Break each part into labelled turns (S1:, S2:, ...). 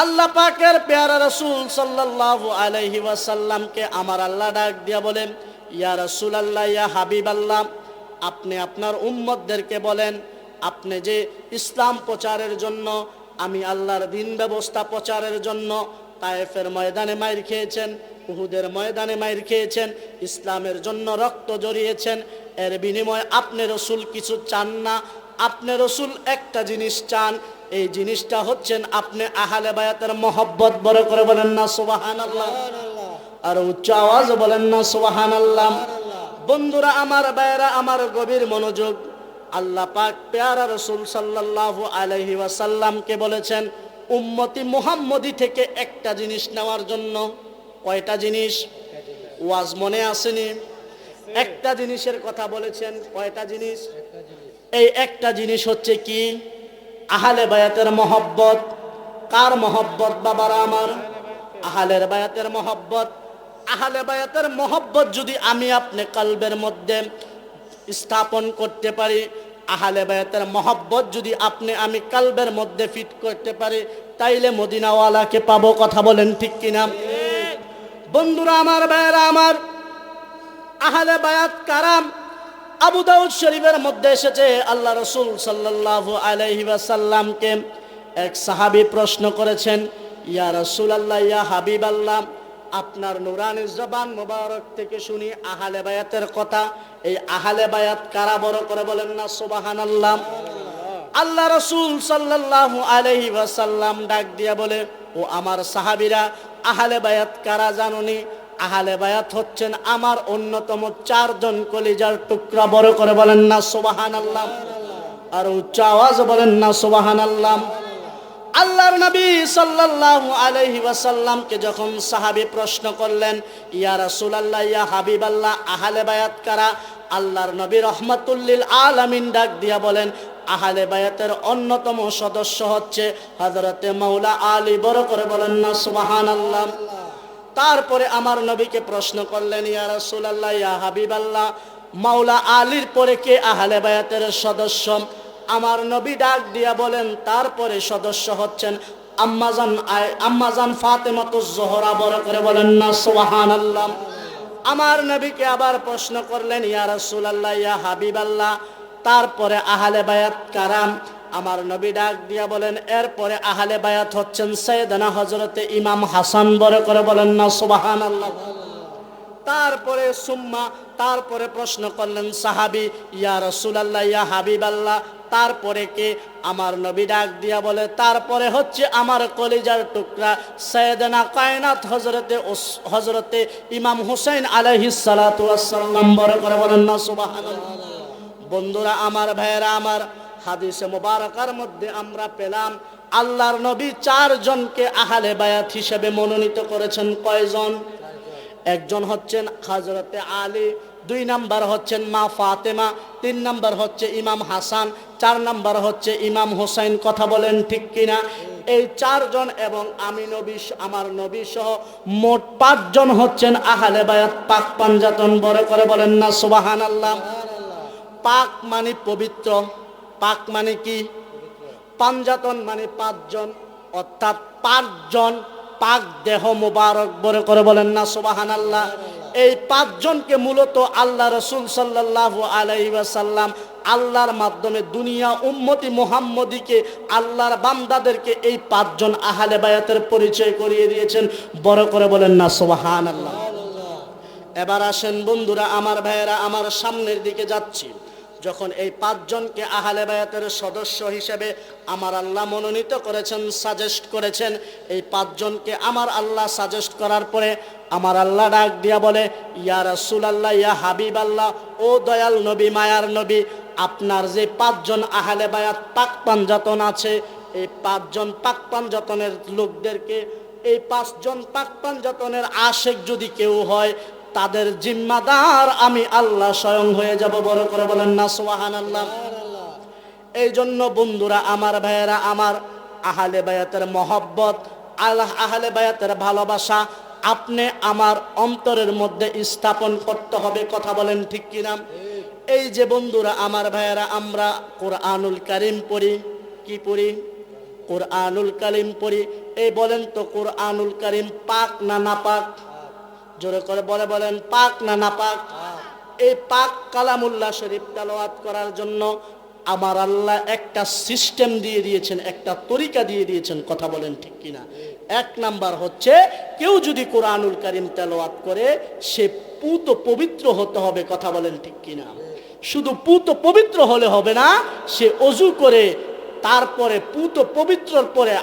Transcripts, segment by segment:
S1: আল্লাহ পাকের পেয়ারা রাসূল সাল্লাল্লাহু আলাইহি ওয়াসাল্লামকে আমার আল্লাহ ডাক দিয়া বলেন, ইয়া রাসূলুল্লাহ, ইয়া হাবিবাল্লাহ, আপনি আপনার উম্মতদেরকে বলেন, আপনি যে ইসলাম প্রচারের জন্য, আমি আল্লাহর দ্বীন ব্যবস্থা প্রচারের জন্য তায়েফের ময়দানে মাইর খেয়েছেন, উহুদের ময়দানে মাইর খেয়েছেন, ইসলামের জন্য রক্ত ঝরিয়েছেন, এর বিনিময়ে আপনি রাসূল কিছু চান না। আপনি রাসূল একটা জিনিস চান, এই জিনিসটা হচ্ছেন আপনি আহলে বায়াতের মহব্বত। বড় করে বলেন না সুবহানাল্লাহ, আর উচ্চ আওয়াজ বলেন না সুবহানাল্লাহ। বন্ধুরা আমার, ভাইয়েরা আমার, গভীর মনোযোগ। আল্লাহ পাক পেয়ারা রাসূল সাল্লাল্লাহু আলাইহি ওয়াসাল্লামকে বলেছেন উম্মতি মুহাম্মদী থেকে একটা জিনিস নেওয়ার জন্য। কয়টা জিনিস? ওয়াজ মনে আসেনি? একটা জিনিসের কথা বলেছেন। কয়টা জিনিস? এই একটা জিনিস হচ্ছে কি? আহলে বায়াতের মহব্বত। কার মহব্বত বাবারা আমার? আহলের বায়াতের মহব্বত। আহলে বায়াতের মহব্বত যদি আমি আপনি কলবের মধ্যে স্থাপন করতে পারি, আহলে বায়াতের মহব্বত যদি আপনি আমি কলবের মধ্যে ফিট করতে পারি, তাইলে মদিনাওয়ালাকে পাবো। কথা বলেন ঠিক কিনা? বন্ধুরা আমার, ভাইয়েরা আমার, আহলে বায়াত কারাম আবু দাউদ শরীফের মধ্যে এসেছে, আল্লাহ রাসূল সাল্লাল্লাহু আলাইহি ওয়াসাল্লামকে এক সাহাবী প্রশ্ন করেছেন, ইয়া রাসূলুল্লাহ, ইয়া হাবিবাল্লাহ, আপনার নুরানি জবান মোবারক থেকে শুনি আহলে বায়াতের কথা। এই আহলে বায়াত কারা? বড় করে বলেন না সুবহানাল্লাহ। আল্লাহ রাসূল সাল্লাল্লাহু আলাইহি ওয়াসাল্লাম ডাক দিয়া বলে, ও আমার সাহাবীরা, আহলে বায়াত কারা জানোনি? আহলে বায়াত হচ্ছেন আমার অন্যতম চারজন কলিজার টুকরা। বড় করে বলেন না সুবহানাল্লাহ, আর উচ্চ আওয়াজ বলেন না সুবহানাল্লাহ। আল্লাহর নবী সাল্লাল্লাহু আলাইহি ওয়াসাল্লামকে যখন সাহাবী প্রশ্ন করলেন, ইয়া রাসূলুল্লাহ, ইয়া হাবিবাল্লাহ, আহলে বায়াত কারা? আল্লাহর নবী রাহমাতুল লিল আলামিন ডাক দিয়া বলেন, আহলে বায়াতের অন্যতম সদস্য হচ্ছে হযরতে মাওলা আলী। বড় করে বলেন না সুবহানাল্লাহ। তারপরে আমার নবীকে প্রশ্ন করলেন, ইয়া রাসূলুল্লাহ, ইয়া হাবিবাল্লাহ, মাওলা আলীর পরে কে আহলে বায়াতের সদস্য? আমার নবী ডাক দিয়া বলেন, তারপরে সদস্য হচ্ছেন আম্মাজান ফাতেমাতুজ জোহরা। বড় করে বলেন না সুবহানাল্লাহ। আমার নবীকে আবার প্রশ্ন করলেন, ইয়া রাসূলুল্লাহ, ইয়া হাবিবাল্লাহ, তারপরে আহলে বায়াত কারা? আমার নবী ডাক দিয়া বলেন, এরপরে আহলে বায়াত হচ্ছেন সাইয়েদনা হযরতে ইমাম হাসান। বড় করে বলেন না সুবহানাল্লাহ। তারপরে তারপরে প্রশ্ন করলেন সাহাবী, ইয়া রাসূলুল্লাহ, ইয়া হাবিবাল্লাহ, তারপরে কে? আমার নবী ডাক দিয়া বলে, তারপরে হচ্ছে আমার কলিজার টুকরা সাইয়েদনা কায়নাত হযরতে ইমাম হুসাইন আলাইহিস সালাতু ওয়াস সালাম। বড় করে বলেন না সুবহানাল্লাহ। বন্ধুরা আমার, ভাইয়েরা আমার, হাদিসে মুবারাকার মধ্যে আমরা পেলাম আল্লাহর নবী চারজনকে আহলে বায়াত হিসেবে মনোনীত করেছেন। কয়জন? একজন হচ্ছেন হযরতে আলী, 2 নাম্বার হচ্ছেন মা ফাতেমা, 3 নাম্বার হচ্ছে ইমাম হাসান, 4 নাম্বার হচ্ছে ইমাম হোসেন। কথা বলেন ঠিক কিনা? এই 4 জন এবং আমি নবী, আমার নবী সহ মোট 5 জন হচ্ছেন আহলে বায়াত পাক পাঞ্জাতন। বড় করে বলেন না সুবহানাল্লাহ। পাক মানে পবিত্র। পাক মানে কি? পাঞ্জাতন মানে 5 জন, অর্থাৎ 5 জন পাক দেহ মুবারক। বড় করে বলেন না সুবহানাল্লাহ। এই 5 জনকে মূলত আল্লাহ রাসূল সাল্লাল্লাহু আলাইহি ওয়াসাল্লাম আল্লাহর মাধ্যমে দুনিয়া উম্মতি মুহাম্মদীকে, আল্লাহর বান্দাদেরকে এই 5 জন আহলে বায়াতের পরিচয় করিয়ে দিয়েছেন। বড় করে বলেন না সুবহানাল্লাহ। এবার আসেন বন্ধুরা আমার, ভাইয়েরা আমার, সামনের দিকে যাচ্ছি। যখন এই 5 জনকে আহলে বায়াতের সদস্য হিসেবে আমার আল্লাহ মনোনীত করেছেন, সাজেস্ট করেছেন, এই 5 জনকে আমার আল্লাহ সাজেস্ট করার পরে আমার আল্লাহ ডাক দিয়া বলে, ইয়া রাসূলুল্লাহ, ইয়া হাবিবাল্লাহ, ও দয়াল নবী, মায়ার নবী, আপনার যে 5 জন আহলে বায়াত পাক পাঞ্জাতন আছে, এই 5 জন পাক পাঞ্জাতনের লোকদেরকে, এই 5 জন পাক পাঞ্জাতনের আশিক যদি কেউ হয়, তাদের জিম্মাদার আমি আল্লাহ স্বয়ং হয়ে যাব। বড় করে বলেন না সুবহানাল্লাহ। এই জন্য বন্ধুরা আমার, ভাইয়েরা আমার, আহলে বায়াতের মহব্বত, আহলে বায়াতের ভালোবাসা আপনি আমার অন্তরের মধ্যে স্থাপন করতে হবে। কথা বলেন ঠিক কিনা? এই যে বন্ধুরা আমার, ভাইয়েরা, আমরা কোরআনুল কারীম পড়ি। কি পড়ি? কোরআনুল কারীম পড়ি। এই বলেন তো কোরআনুল কারীম পাক না নাপাক? জোরে করে বলেন পাক না নাপাক? এই পাক কালামুল্লাহ শরীফ তেলাওয়াত করার জন্য আমার আল্লাহ একটা সিস্টেম দিয়ে দিয়েছেন, একটা তরিকা দিয়ে দিয়েছেন। কথা বলেন ঠিক কিনা? এক নাম্বার হচ্ছে, কেউ যদি কোরআনুল কারীম তেলাওয়াত করে সে পুত পবিত্র হতে হবে। কথা বলেন ঠিক কিনা? শুধু পুত পবিত্র হলে হবে না, সে ওযু করে তারপরে পুত পবিত্রর পরে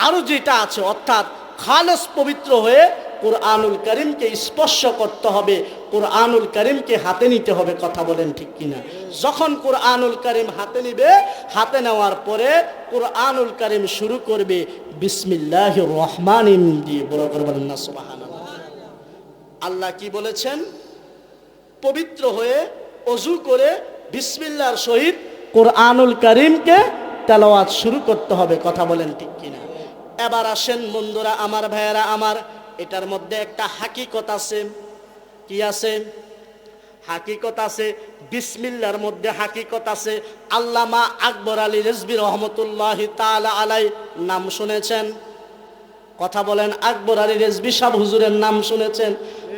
S1: আরো যেটা আছে, অর্থাৎ খালেস পবিত্র হয়ে কোরআনুল কারীমকে স্পর্শ করতে হবে, কোরআনুল কারীমকে হাতে নিতে হবে। কথা বলেন ঠিক কিনা? যখন কোরআনুল কারীম হাতে নিবে, হাতে নেওয়ার পরে কোরআনুল কারীম শুরু করবে বিসমিল্লাহির রহমানির রহিম দিয়ে। বড় করে বলেন না সুবহানাল্লাহ। আল্লাহ কি বলেছেন? পবিত্র হয়ে ওযু করে বিসমিল্লাহর সহিত কোরআনুল কারীমকে তেলাওয়াত শুরু করতে হবে। কথা বলেন ঠিক কিনা? এবার আসেন বন্ধুরা আমার, ভাইয়েরা আমার, এটার মধ্যে একটা হাকিকত আছে। কি আছে? হাকিকত আছে। বিসমিল্লাহর মধ্যে হাকিকত আছে। আল্লামা আকবর আলী রিজভী রহমতুল্লাহি তাআলা আলাই নাম শুনেছেন? কথা বলেন, আকবর আলী রিজভী সাহেব হুজুরের নাম শুনেছেন?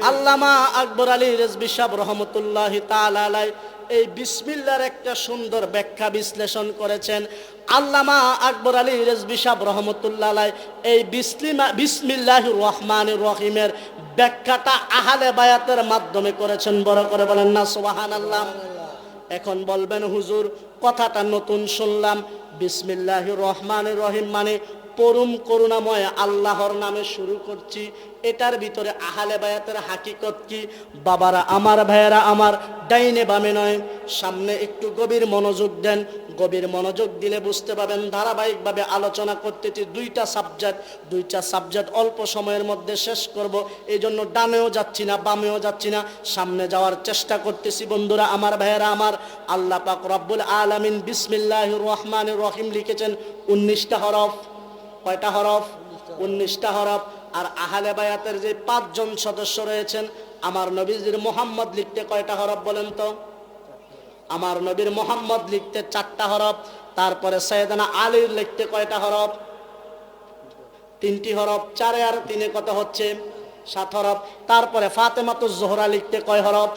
S1: আল্লামা আকবর আলী রিজভী সাহেব রহমতুল্লাহি তাআলা আলাই এই বিসমিল্লাহর একটা সুন্দর ব্যাখ্যা বিশ্লেষণ করেছেন। আল্লামা আকবর আলী রিজভী সাহেব রহমতুল্লাহ আলাই এই বিসমিল্লাহির রহমানির রহিমের ব্যাখ্যাটা আহলে বায়াতের মাধ্যমে করেছেন। বড় করে বলেন না সুবহানাল্লাহ। এখন বলবেন হুজুর কথাটা নতুন শুনলাম, বিসমিল্লাহির রহমানির রহিম মানে পরম করুণাময় আল্লাহর নামে শুরু করছি, এটার ভিতরে আহলে বায়াতের হাকিকত কি? বাবারা আমার, ভাইয়েরা আমার, ডাইনে বামে নয়, সামনে একটু গভীর মনোযোগ দেন। গভীর মনোযোগ দিলে বুঝতে পারবেন ধারাবাহিকভাবে আলোচনা করতেছি। দুইটা সাবজেক্ট অল্প সময়ের মধ্যে শেষ করব, এই জন্য ডানেও যাচ্ছি না বামেও যাচ্ছি না, সামনে যাওয়ার চেষ্টা করতেছি। বন্ধুরা আমার, ভাইয়েরা আমার, আল্লাহ পাক রব্বুল আলামিন বিসমিল্লাহির রহমানির রহিম লিখেছেন 19টা হরফ। কয়টা হরফ? 19টা হরফ। আর আহলে বায়াতের যে 5 জন সদস্য রয়েছেন, আমার নবীজির মোহাম্মদ লিখতে কয়টা হরফ বলেন তো? আমার নবীর মোহাম্মদ লিখতে 4টা হরফ। তারপরে সাইয়েদনা আলীর লিখতে কয়টা হরফ? 3টি হরফ। 4 আর 3 কত হচ্ছে? 7 হরফ। তারপরে ফাতেমাতুজ জোহরা লিখতে কয় হরফ?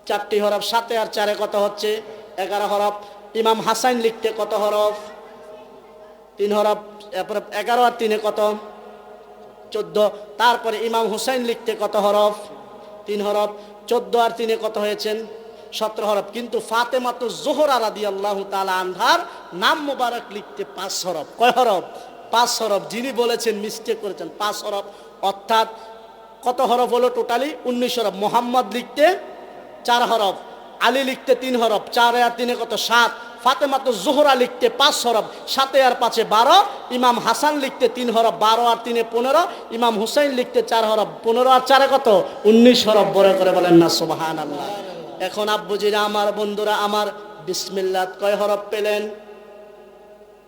S1: 4টি হরফ। 7 আর 4 কত হচ্ছে? 11 হরফ। ইমাম হাসান লিখতে কত হরফ? 3 হরফ। এরপরে 11 আর 3 কত? 14। তারপরে ইমাম হুসাইন লিখতে কত হরফ? 3 হরফ। 14 আর 3 কত হয়েছেন? 17 হরফ। কিন্তু ফাতেমাতুজ জোহরা রাদিয়াল্লাহু তাআলা আনহার নাম মোবারক লিখতে 5 হরফ। কয় হরফ? 5 হরফ। যিনি বলেছেন মিস্টেক করেছেন, 5 হরফ। অর্থাৎ কত হরফ হলো টোটালি? 19 হরফ। মোহাম্মদ লিখতে 4 হরফ, আলী লিখতে 3 হরফ, 4 আর 3 কত? 7। ফাতেমাতুজ জোহরা লিখতে 5 হরফ, 7 আর 5 12। ইমাম হাসান লিখতে 3 হরফ, 12 আর 3 15। ইমাম হুসাইন লিখতে 4 হরফ, 15 আর 4 কত? 19 হরফ। বড় করে বলেন না সুবহানাল্লাহ। এখন আব্বুজিরা আমার, বন্ধুরা আমার, বিসমিল্লাহ কয় হরফ পেলেন?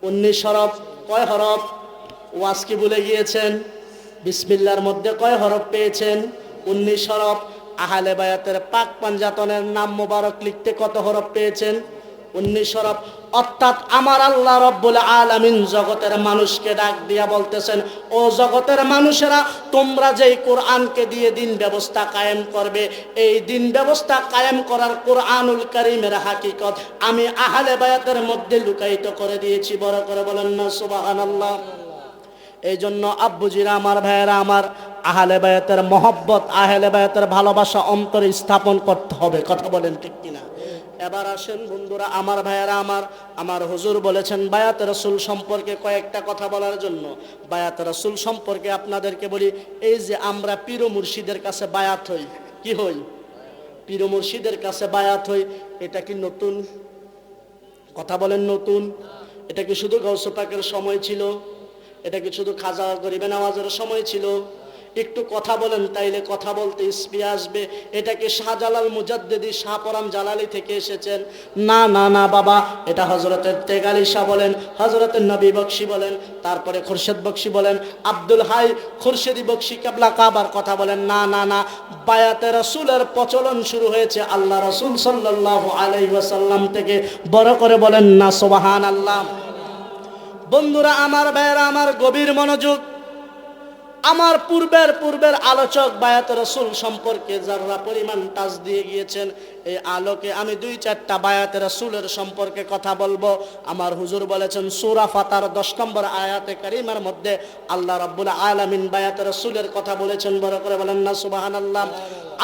S1: 19 হরফ। কয় হরফ? ওয়াজ কি ভুলে গিয়েছেন? বিসমিল্লাহর মধ্যে কয় হরফ পেয়েছেন? 19 হরফ। আহলে বায়াতের পাক পাঞ্জাতনের নাম মোবারক লিখতে কত হরফ পেয়েছেন? 19 হরফ। অর্থাৎ আমার আল্লাহ রব্বুল আলামিন জগতের মানুষকে ডাক দিয়া বলতেছেন, ও জগতের মানুষেরা, তোমরা যেই কোরআনকে দিয়ে দিন ব্যবস্থা কায়েম করবে, এই দিন ব্যবস্থা কায়েম করার কোরআনুল কারীমের হাকিকত আমি আহলে বায়াতের মধ্যে লুকায়িত করে দিয়েছি। বড় করে বলেন না সুবহানাল্লাহ। এই জন্য আব্বুজিরা আমার, ভাইয়েরা আমার, আহলে বায়াতের মহব্বত, আহলে বায়াতের ভালোবাসা অন্তরে স্থাপন করতে হবে। কথা বলেন ঠিক কিনা? এবার আসেন বন্ধুরা আমার, ভাইয়েরা আমার, আমার হুজুর বলেছেন বায়াত রাসূল সম্পর্কে কয়েকটা কথা বলার জন্য। বায়াত রাসূল সম্পর্কে আপনাদেরকে বলি, এই যে আমরা পীর মুর্শিদের কাছে বায়াত হই, কি হই? পীর মুর্শিদের কাছে বায়াত হই, এটা কি নতুন? কথা বলেন নতুন? এটা কি শুধু গাউস পাকের সময় ছিল? এটা কি শুধু খাজা গরিবে নওয়াজের সময় ছিল? একটু কথা বলেন, তাইলে কথা বলতে স্পিয়া আসবে। এটা কি শাহজালাল মুজাদ্দিদি শাহপরাম জালালি থেকে এসেছেন? না না না বাবা, এটা হযরতের তেগালি শাহ বলেন, হযরতের নবী বকশী বলেন, তারপরে খুরশেদ বকশী বলেন, আব্দুল হাই খুরশেদি বকশী কেবলা কাবার কথা বলেন। না না না, বায়াতে রাসূলের প্রচলন শুরু হয়েছে আল্লাহ রাসূল সাল্লাল্লাহু আলাইহি ওয়াসাল্লাম থেকে। বড় করে বলেন না সুবহানাল্লাহ। বন্ধুরা আমার, ভাইয়েরা আমার, গভীর মনোযোগ। আমার পূর্বের আলোচক বায়াত রাসূল সম্পর্কে যারা পরিমাণ টাচ দিয়ে গিয়েছেন, এই আলোকে আমি 2-4টা বায়াত রাসূলের সম্পর্কে কথা বলবো। আমার হুজুর বলেছেন সূরা ফাতার 10 নম্বর আয়াতে কারিমার মধ্যে আল্লাহ রাব্বুল আলামিন বায়াত রাসূলের কথা বলেছেন। বড় করে বলেন না সুবহানাল্লাহ।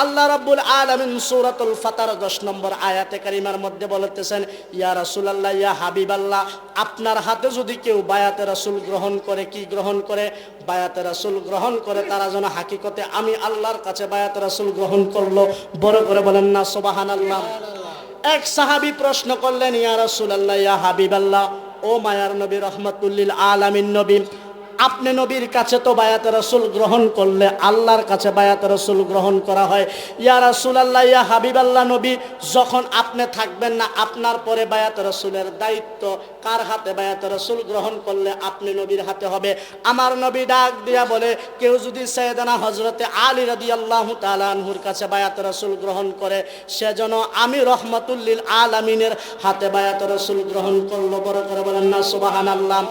S1: আল্লাহ রাব্বুল আলামিন সূরাতুল ফাতার 10 নম্বর আয়াতে কারিমার মধ্যে বলতেছেন, ইয়া রাসূলুল্লাহ, ইয়া হাবিবাল্লাহ, আপনার হাতে যদি কেউ বায়াত রাসূল গ্রহণ করে, কি গ্রহণ করে? বায়াত রাসূল গ্রহণ করে, তারা যেন হাকিকতে আমি আল্লাহর কাছে বায়াত রাসূল গ্রহণ করলো। বড় করে বলেন না সুবহানাল্লাহ। এক সাহাবী প্রশ্ন করলেন, ইয়া রাসূলুল্লাহ, ইয়া হাবিবাল্লাহ, ও মায়ার নবী, রহমাতুল লিল আলামিন নবী, আপনি নবীর কাছে তো বায়াত রাসূল গ্রহণ করলে আল্লাহর কাছে বায়াত রাসূল গ্রহণ করা হয়। ইয়া রাসূলুল্লাহ, ইয়া হাবিবাল্লাহ নবী, যখন আপনি থাকবেন না, আপনার পরে বায়াত রাসূলের দায়িত্ব কার হাতে? বায়াত রাসূল গ্রহণ করলে আপনি নবীর হাতে হবে। আমার নবী ডাক দিয়া বলে, কেউ যদি সাইয়েদানা হযরতে আলী রাদিয়াল্লাহু তাআলা আনহুর কাছে বায়াত রাসূল গ্রহণ করে, সেজন্য আমি রহমাতুল লিল আলামিনের হাতে বায়াত রাসূল গ্রহণ করলো। বড় করে বলেন না সুবহানাল্লাহ।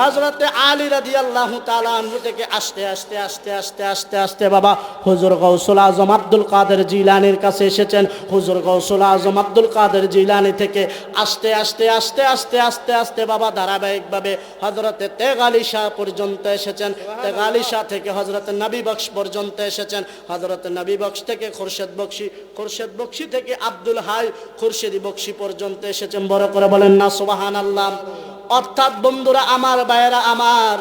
S1: হযরতে আলী রাদিয়াল্লাহু তাআলা আনহু থেকে আস্তে আস্তে আস্তে আস্তে আস্তে আস্তে বাবা হুজুর গাউসুল আজম আব্দুল কাদের জিলানীর কাছে এসেছেন। হুজুর গাউসুল আজম আব্দুল কাদের জিলানী থেকে আস্তে আস্তে আস্তে আস্তে আস্তে আস্তে বাবা ধারাবাহিকভাবে হযরতে তেগালি শাহ পর্যন্ত এসেছেন। তেগালি শাহ থেকে হযরতে নবী বখশ পর্যন্ত এসেছেন। হযরতে নবী বখশ থেকে খুরশেদ বখশি, খুরশেদ বখশি থেকে আব্দুল হাই খুরশেদি বখশি পর্যন্ত এসেছেন। বড় করে বলেন না সুবহানাল্লাহ। অর্থাৎ বন্ধুরা আমার, ভাইয়েরা আমার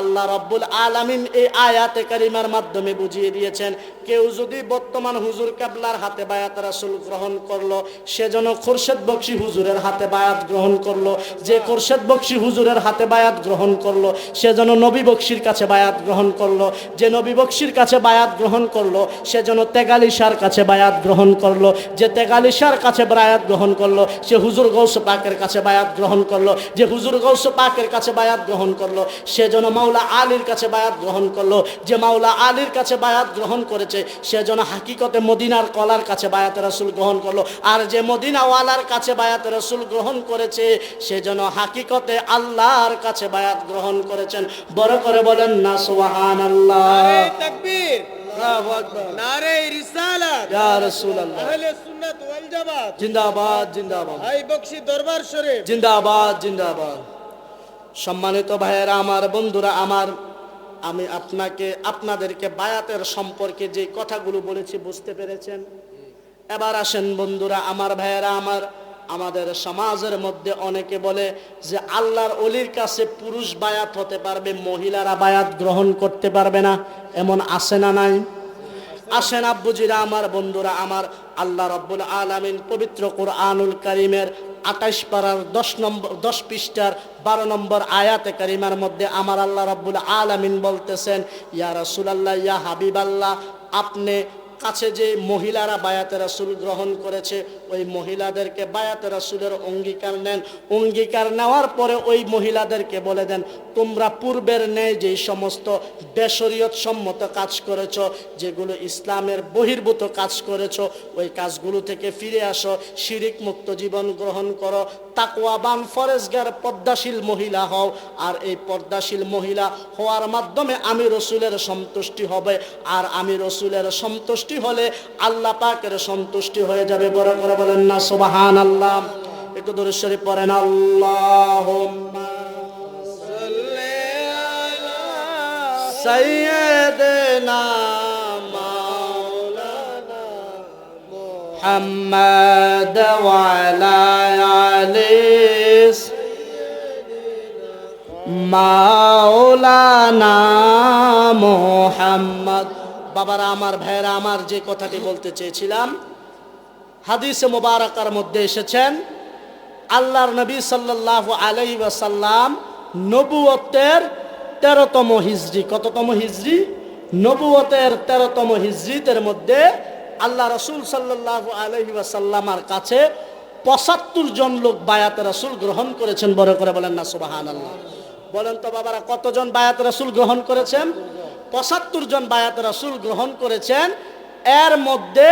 S1: আল্লাহ রাব্বুল আলামিন এই আয়াতে কারিমার মাধ্যমে বুঝিয়ে দিয়েছেন, কেউ যদি বর্তমান হুজুর কেবলার হাতে বায়াত রাসূল গ্রহণ করলো, সেজন্য খুরশেদ বখশি হুজুরের হাতে বায়াত গ্রহণ করলো। যে খুরশেদ বখশি হুজুরের হাতে বায়াত গ্রহণ করলো, সেজন্য নবী বখশির কাছে বায়াত গ্রহণ করলো। যে নবী বখশির কাছে বায়াত গ্রহণ করলো, সেজন্য তেগালি শাহর কাছে বায়াত গ্রহণ করলো। যে তেগালি শাহর কাছে বায়াত গ্রহণ করলো, সে হুজুর গৌস পাকের কাছে বায়াত গ্রহণ করলো। যে হুজুর গৌস পাকের কাছে বায়াত গ্রহণ করলো, সেজন্য মাওলা আলীর কাছে বায়াত গ্রহণ করলো। যে মাওলা আলীর কাছে বায়াত গ্রহণ করেছে, সেজন্য হাকিকতে মদিনার কলার কাছে বায়াত রাসূল গ্রহণ করলো। আর যে মদিনাওয়ালার কাছে বায়াত রাসূল গ্রহণ করেছে, সেজন্য হাকিকতে আল্লাহর কাছে বায়াত গ্রহণ করেছেন। বড় করে বলেন না সুবহানাল্লাহ।
S2: নারে তাকবীর, আল্লাহু আকবার, নারে রিসালাত,
S1: ইয়া রাসূলুল্লাহ,
S2: আহলে সুন্নাত ওয়াল জামাত
S1: জিন্দাবাদ জিন্দাবাদ,
S2: ভাই বখশি দরবার শরীফ
S1: জিন্দাবাদ জিন্দাবাদ। সম্মানিত ভাইয়েরা আমার, বন্ধুরা আমার, আমি আপনাদেরকে বায়াতের সম্পর্কে যে কথাগুলো বলেছি বুঝতে পেরেছেন? এবার আসেন বন্ধুরা আমার, ভাইয়েরা আমার, আমাদের সমাজের মধ্যে অনেকে বলে যে আল্লাহর ওলির কাছে পুরুষ বায়াত হতে পারবে, মহিলারা বায়াত গ্রহণ করতে পারবে না। এমন আছে না নাই? আসেন আব্বুজিরা আমার, বন্ধুরা আমার, আল্লাহ রাব্বুল আলামিন পবিত্র কুরআনুল কারীমের 28 পারার 10 পৃষ্ঠার 12 নম্বর আয়াতে কারিমার মধ্যে আমার আল্লাহ রাব্বুল আলামিন বলতেছেন, ইয়া রাসূলুল্লাহ, ইয়া হাবিবাল্লাহ, আপনি কাছে যে মহিলারা বায়াতে রাসূল গ্রহণ করেছে, ওই মহিলাদেরকে বায়াতে রাসূলের অঙ্গীকার নেন। অঙ্গীকার নেওয়ার পরে ওই মহিলাদেরকে বলে দেন, তোমরা পূর্বের ন্যায় যেই সমস্ত বেশরিয়ত সম্মত কাজ করেছো, যেগুলো ইসলামের বহির্ভূত কাজ করেছো, ওই কাজগুলো থেকে ফিরে আসো, শিরিক মুক্ত জীবন গ্রহণ করো, তাকওয়াবান ফরেজগার পর্দাশীল মহিলা হও। আর এই পর্দাশীল মহিলা হওয়ার মাধ্যমে আমি রসুলের সন্তুষ্টি হবে, আর আমি রসুলের সন্তুষ্টি হলে আল্লাহ পাকের সন্তুষ্টি হয়ে যাবে। বড় করে বলেন না সুবহানাল্লাহ। একটু দরুদ শরীফ পড়েন, আল্লাহুম্মা
S2: সাল্লি আলা
S1: সাইয়্যিদিনা মাওলানা মুহাম্মদ ওয়া আলা আলি মাওলানা মুহাম্মদ। বাবারা আমার, ভাইয়েরা আমার, যে কথাটি বলতে চেয়েছিলাম, হাদিসে মুবারাকার মধ্যে এসেছেন আল্লাহর নবী সাল্লাল্লাহু আলাইহি ওয়াসাল্লাম নবুয়তের 13তম হিজরি, কততম হিজরি? নবুয়তের 13তম হিজরিতের মধ্যে আল্লাহ রাসূল সাল্লাল্লাহু আলাইহি ওয়াসাল্লামের কাছে 75 জন লোক বায়াত রাসূল গ্রহণ করেছেন। বড় করে বলেন না সুবহানাল্লাহ। বলেন তো বাবারা, কতজন বায়াত রাসূল গ্রহণ করেছেন? 75 জন বায়াত রাসূল গ্রহণ করেছেন। এর মধ্যে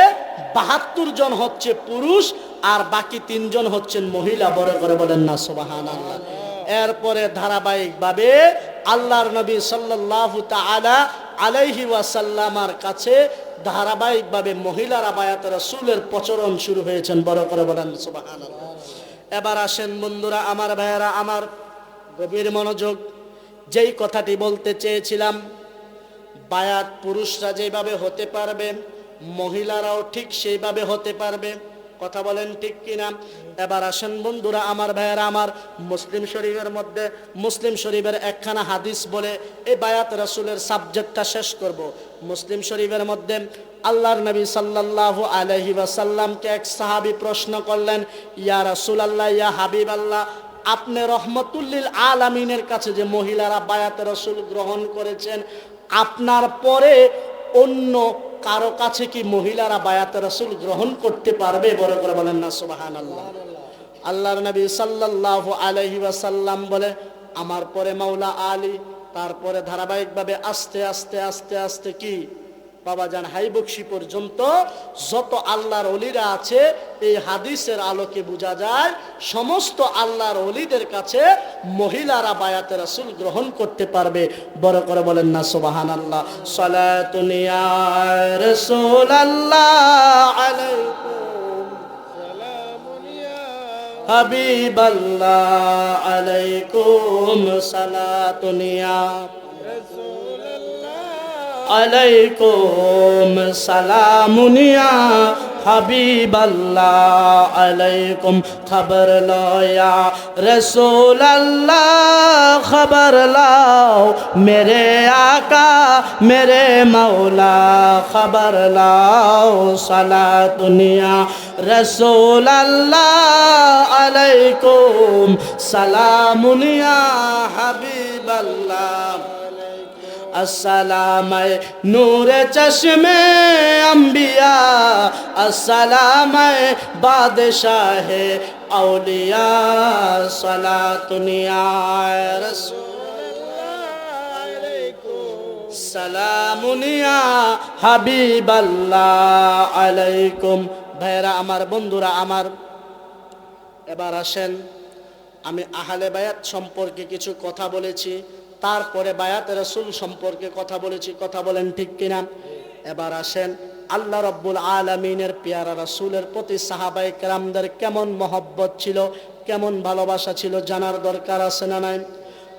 S1: 72 জন হচ্ছে পুরুষ, আর বাকি 3 জন হচ্ছেন মহিলা। বড় করে বলেন না সুবহানাল্লাহ। এরপরে ধারাবাহিকভাবে আল্লাহর নবী সাল্লাল্লাহু তাআলা আলাইহি ওয়াসাল্লামার কাছে ধারাবাহিকভাবে মহিলারা বায়াতে রাসূলের প্রচলন শুরু হয়েছেন। বড় করে বলেন সুবহানাল্লাহ। এবার আসেন বন্ধুরা আমার, ভাইয়েরা আমার, গভীর মনোযোগ। যেই কথাটি বলতে চেয়েছিলাম, বায়াত পুরুষরা যেভাবে হতে পারবে মহিলারাও ঠিক সেইভাবে হতে পারবে। কথা বলেন ঠিক কিনা? এবার আসেন বন্ধুরা আমার, ভাইয়েরা আমার, মুসলিম শরীফের মধ্যে, মুসলিম শরীফের একখানা হাদিস বলে এই বায়াত রাসূলের সাবজেক্টটা শেষ করব। মুসলিম শরীফের মধ্যে আল্লাহর নবী সাল্লাল্লাহু আলাইহি ওয়াসাল্লামকে এক সাহাবী প্রশ্ন করলেন, ইয়া রাসূলুল্লাহ, ইয়া হাবিবাল্লাহ, আপনি রহমতুল্লিল আলামিনের কাছে যে মহিলারা বায়াত রাসূল গ্রহণ করেছেন, আপনার পরে অন্য কারো কাছে কি মহিলারা বায়াত রাসূল গ্রহণ করতে পারবে? বড় করে বলেন না সুবহানাল্লাহ। আল্লাহর নবী সাল্লাল্লাহু আলাইহি ওয়াসাল্লাম বলে, আমার পরে মাওলা আলী, তারপরে ধারাবাহিকভাবে আস্তে আস্তে আস্তে আস্তে কি বাবাজান হাইবক্সি পর্যন্ত যত আল্লাহর ওলিরা আছে, এই হাদিসের আলোকে বোঝা যায় সমস্ত আল্লাহর ওলিদের কাছে মহিলারা বায়াতে রাসূল গ্রহণ করতে পারবে। বড় করে বলেন না সুবহানাল্লাহ। সালাতুন ইয়া রাসূলুল্লাহ আলাইকুম,
S2: সালামুন ইয়া
S1: হাবিবাল্লাহ আলাইকুম, সালাতুন ইয়া
S2: রাসূলুল্লাহ
S1: আলাইকুম, সালামুন ইয়া হাবিবাল্লাহ আলাইকুম, খবর লো ইয়া রাসূলুল্লাহ, খবর লাও মেরে আকা মেরে মাওলা, খবর লাও, সালাতুন ইয়া রাসূলুল্লাহ আলাইকুম, সালামুন ইয়া হাবিবাল্লাহ, আসসালামে নূরে চশমে আম্বিয়া, আসসালামে বাদশাহে আউলিয়া, সালাতুন ইয়া রাসূলুল্লাহ আলাইকুম, সালামুন ইয়া হাবিবাল্লাহ আলাইকুম। ভাইরা আমার, বন্ধুরা আমার, এবার আসেন, আমি আহলে বায়াত সম্পর্কে কিছু কথা বলেছি, তারপরে বায়াত রাসূল সম্পর্কে কথা বলেছি। কথা বলেন ঠিক কিনা? এবার আসেন, আল্লাহ রাব্বুল আলামিনের পেয়ারা রাসূলের প্রতি সাহাবায়ে কেরামদের কেমন মহব্বত ছিল, কেমন ভালোবাসা ছিল জানার দরকার আছে না নাই?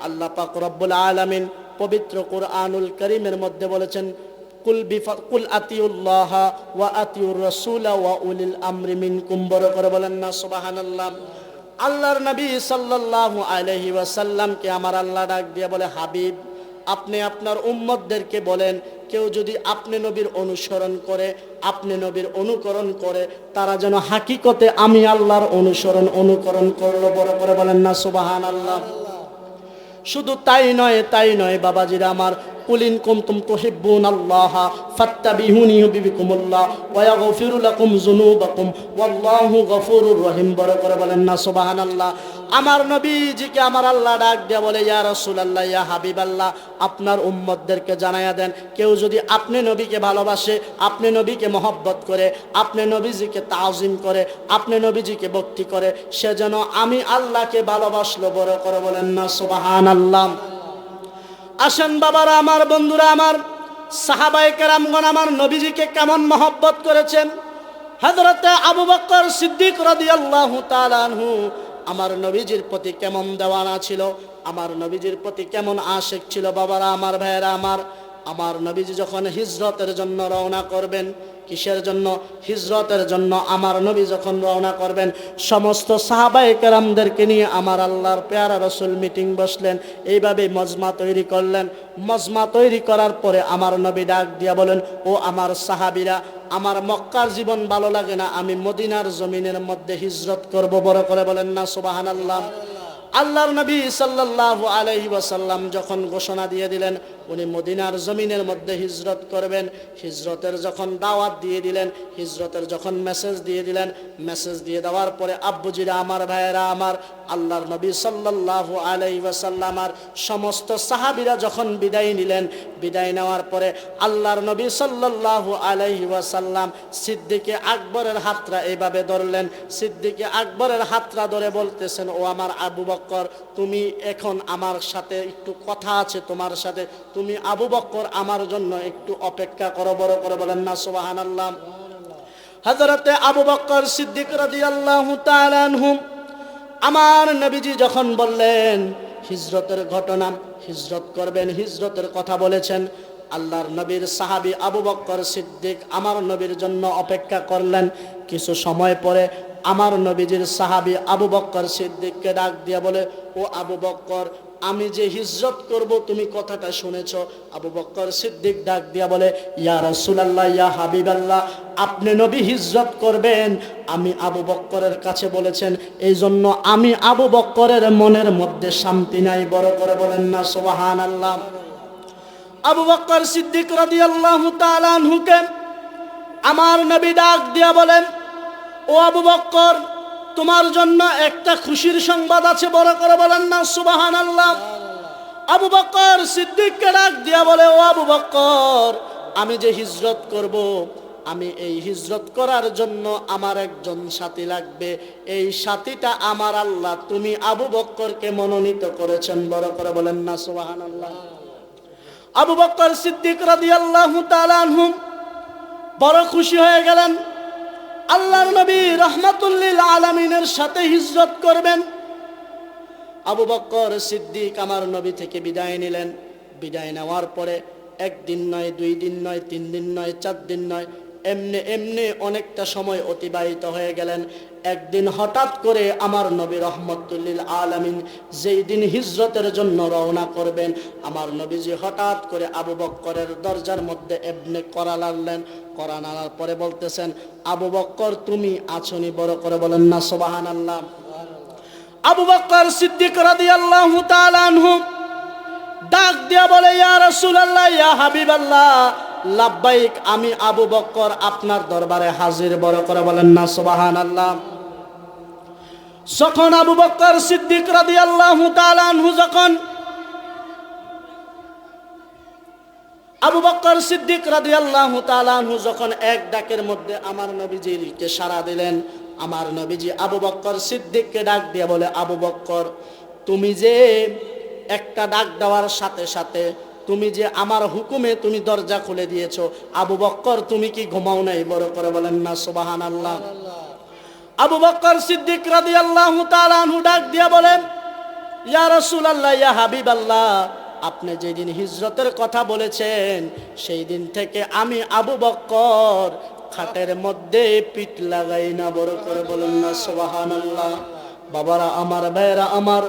S1: আল্লাহ পাক রব্বুল আলামিন পবিত্র কুরআনুল কারীমের মধ্যে বলেছেন, কুল আতিউল্লাহ ওয়া আতিউর রাসূল ওয়া উলিল আমরি মিনকুম। বড় করে বলেন না সুবহানাল্লাহ। আল্লাহর নবী সাল্লাল্লাহু আলাইহি ওয়াসাল্লামকে আমার আল্লাহ ডাক দিয়ে বলে, হাবিব, আপনি আপনার উম্মতদেরকে বলেন, কেউ যদি আপনি নবীর অনুসরণ করে, আপনি নবীর অনুকরণ করে, তারা যেন হাকিকতে আমি আল্লাহর অনুকরণ করলো। বড় করে বলেন না সুবহানাল্লাহ। শুধু তাই নয় বাবাজিরা আমার, কুলিন কুনতুম তুহিব্বুনাল্লাহ ফাত্তাবিহুনি ইউহিব্বুকুমুল্লাহ ওয়া ইয়াগফিরু লাকুম যুনুবাকুম ওয়াল্লাহু গফুরুর রহিম। বড় করে বলেন না সুবহানাল্লাহ। আমার নবীজিকে আমার আল্লাহ ডাক দিয়ে বলে, ইয়া রাসূলুল্লাহ, ইয়া হাবিবাল্লাহ, আপনার উম্মতদেরকে জানায়া দেন, কেউ যদি আপনি নবীকে ভালোবাসে, আপনি নবীকে মহব্বত করে, আপনি নবীজিকে তাজিম করে, আপনি নবীজিকে ভক্তি করে, সে যেন আমি আল্লাহকে ভালোবাসলো। বড় করে বলেন না সুবহানাল্লাহ। আসেন বাবারা আমার, বন্ধুরা আমার, সাহাবায়ে কেরামগণ আমার নবীজিকে কেমন মহব্বত করেছেন। হযরতে আবু বকর সিদ্দিক রাদিয়াল্লাহু তাআলা আনহু আমার নবীজির প্রতি কেমন দেওয়ানা ছিল, আমার নবীজির প্রতি কেমন আশিক ছিল। বাবারা আমার, ভাইয়েরা আমার, আমার নবীজি যখন হিজরতের জন্য রওনা করবেন, কিসের জন্য? হিজরতের জন্য। আমার নবী যখন রওনা করবেন, সমস্ত সাহাবায়ে কেরামদেরকে নিয়ে আমার আল্লাহর পেয়ারা রাসূল মিটিং বসলেন, এইভাবে মজমা তৈরি করলেন। মজমা তৈরি করার পরে আমার নবী ডাক দিয়া বলেন, ও আমার সাহাবীরা, আমার মক্কার জীবন ভালো লাগে না, আমি মদিনার জমিনের মধ্যে হিজরত করব। বড় করে বলেন না সুবহানাল্লাহ। আল্লাহর নবী সাল্লাল্লাহু আলাইহি ওয়াসাল্লাম যখন ঘোষণা দিয়ে দিলেন উনি মদিনার জমিনের মধ্যে হিজরত করবেন, হিজরতের যখন দাওয়াত দিয়ে দিলেন, হিজরতের যখন মেসেজ দিয়ে দিলেন, মেসেজ দিয়ে দেওয়ার পরে আব্বুজিরা আমার, ভাইয়েরা আমার, আল্লাহর নবী সাল্লাল্লাহু আলাইহি ওয়াসাল্লামের সমস্ত সাহাবীরা যখন বিদায় নিলেন, বিদায় নেওয়ার পরে আল্লাহর নবী সাল্লাল্লাহু আলাইহি ওয়াসাল্লাম সিদ্দিকে আকবরের হাতটা এইভাবে ধরলেন। সিদ্দিকে আকবরের হাতটা ধরে বলতেছেন, ও আমার আবু বকর, বক্কর, তুমি এখন আমার সাথে একটু কথা আছে তোমার সাথে, তুমি আবু বক্কর আমার জন্য একটু অপেক্ষা করো। বড় করে বলেন না সুবহানাল্লাহ। হযরতে আবু বক্কর সিদ্দিক রাদিয়াল্লাহু তাআলা আনহু আমার নবীজি যখন বললেন হিজরতের ঘটনা, হিজরত করবেন, হিজরতের কথা বলেছেন, আল্লাহর নবীর সাহাবী আবু বক্কর সিদ্দিক আমার নবীর জন্য অপেক্ষা করলেন। কিছু সময় পরে আমার নবীজির সাহাবী আবু বক্কর সিদ্দিককে ডাক দিয়ে বলে, ও আবু বক্কর, আমি যে হিজরত করব তুমি কথাটা শুনেছো? আবু বক্কর সিদ্দিক ডাক দিয়া বলে, ইয়া রাসূলুল্লাহ, ইয়া হাবিবাল্লাহ, আপনি নবী হিজরত করবেন আমি আবু বক্করের কাছে বলেছেন, এই জন্য আমি আবু বক্করের মনের মধ্যে শান্তি নাই। বড় করে বলেন না সুবহানাল্লাহ। আবু বক্কর সিদ্দিক রাদিয়াল্লাহু তাআলা আনহুকে আমার নবী ডাক দিয়া বলেন, ও আবু বক্কর, তোমার জন্য একটা খুশির সংবাদ আছে। বড় করে বলেন না সুবহানাল্লাহ। আবু বক্কর সিদ্দিককে ডাক দিয়া বলে, ও আবু বক্কর, আমি যে হিজরত করব, আমি এই হিজরত করার জন্য আমার একজন সাথী লাগবে। এই সাথীটা আমার আল্লাহ, তুমি আবু বক্করকে মনোনীত করেছেন। বড় করে বলেন না সুবহানাল্লাহ। আবু বক্কর সিদ্দিক রাদিয়াল্লাহু তাআলা আনহু বড় খুশি হয়ে গেলেন। আল্লাহর নবী রাহমাতুল লিল আলামিনের সাথে হিজরত করবেন। আবু বক্কর সিদ্দিক আমার নবী থেকে বিদায় নিলেন। বিদায় নেওয়ার পরে একদিন নয়, 2 দিন নয়, 3 দিন নয়, 4 দিন নয়, এমনি এমনি অনেকটা সময় অতিবাহিত হয়ে গেলেন। একদিন হঠাৎ করে আমার নবী রাহমাতুল লিল আলামিন যেই দিন হিজরতের জন্য রওনা করবেন, আমার নবীজি হঠাৎ করে আবু বক্করের দরজার মধ্যে এমনি করা লাগলেন। করা নাড়ার পরে বলতেছেন, আবু বক্কর তুমি আছোনি? বড় করে বলেন না সুবহানাল্লাহ। আবু বক্কর সিদ্দিক রাদিয়াল্লাহু তাআলা আনহু ডাক দিয়া বলে, ইয়া রাসূলুল্লাহ, ইয়া হাবিবাল্লাহ, লাব্বাইক, আমি আবু বক্কর আপনার দরবারে হাজির। বড় করে বলেন না সুবহানাল্লাহ। যখন আবু বক্কর সিদ্দিক রাদিয়াল্লাহু তাআলা আনহু আবু বক্কর সিদ্দিক রাদিয়াল্লাহু তাআলা আনহু যখন এক ডাকের মধ্যে আমার নবীজিকে সাড়া দিলেন, আমার নবীজি আবু বক্কর সিদ্দিককে ডাক দিয়ে বলে, আবু বক্কর, তুমি যে একটা ডাক দেওয়ার সাথে সাথে তুমি যে আমার হুকুমে তুমি দরজা খুলে দিয়েছো, আবু বক্কর তুমি কি ঘুমাও নাই? বড় করে বলেন না সুবহানাল্লাহ। আবু বক্কর সিদ্দিক রাদিয়াল্লাহু তাআলা আনহু ডাক দিয়ে বলেন, ইয়া রাসূলুল্লাহ, ইয়া হাবিবাল্লাহ, আপনি যেদিন হিজরতের কথা বলেছেন সেই দিন থেকে আমি আবু বক্কর খাটের মধ্যে পিঠ লাগাই না। বড় করে বলেন না সুবহানাল্লাহ। বাবারা আমার, ভাইয়েরা আমার,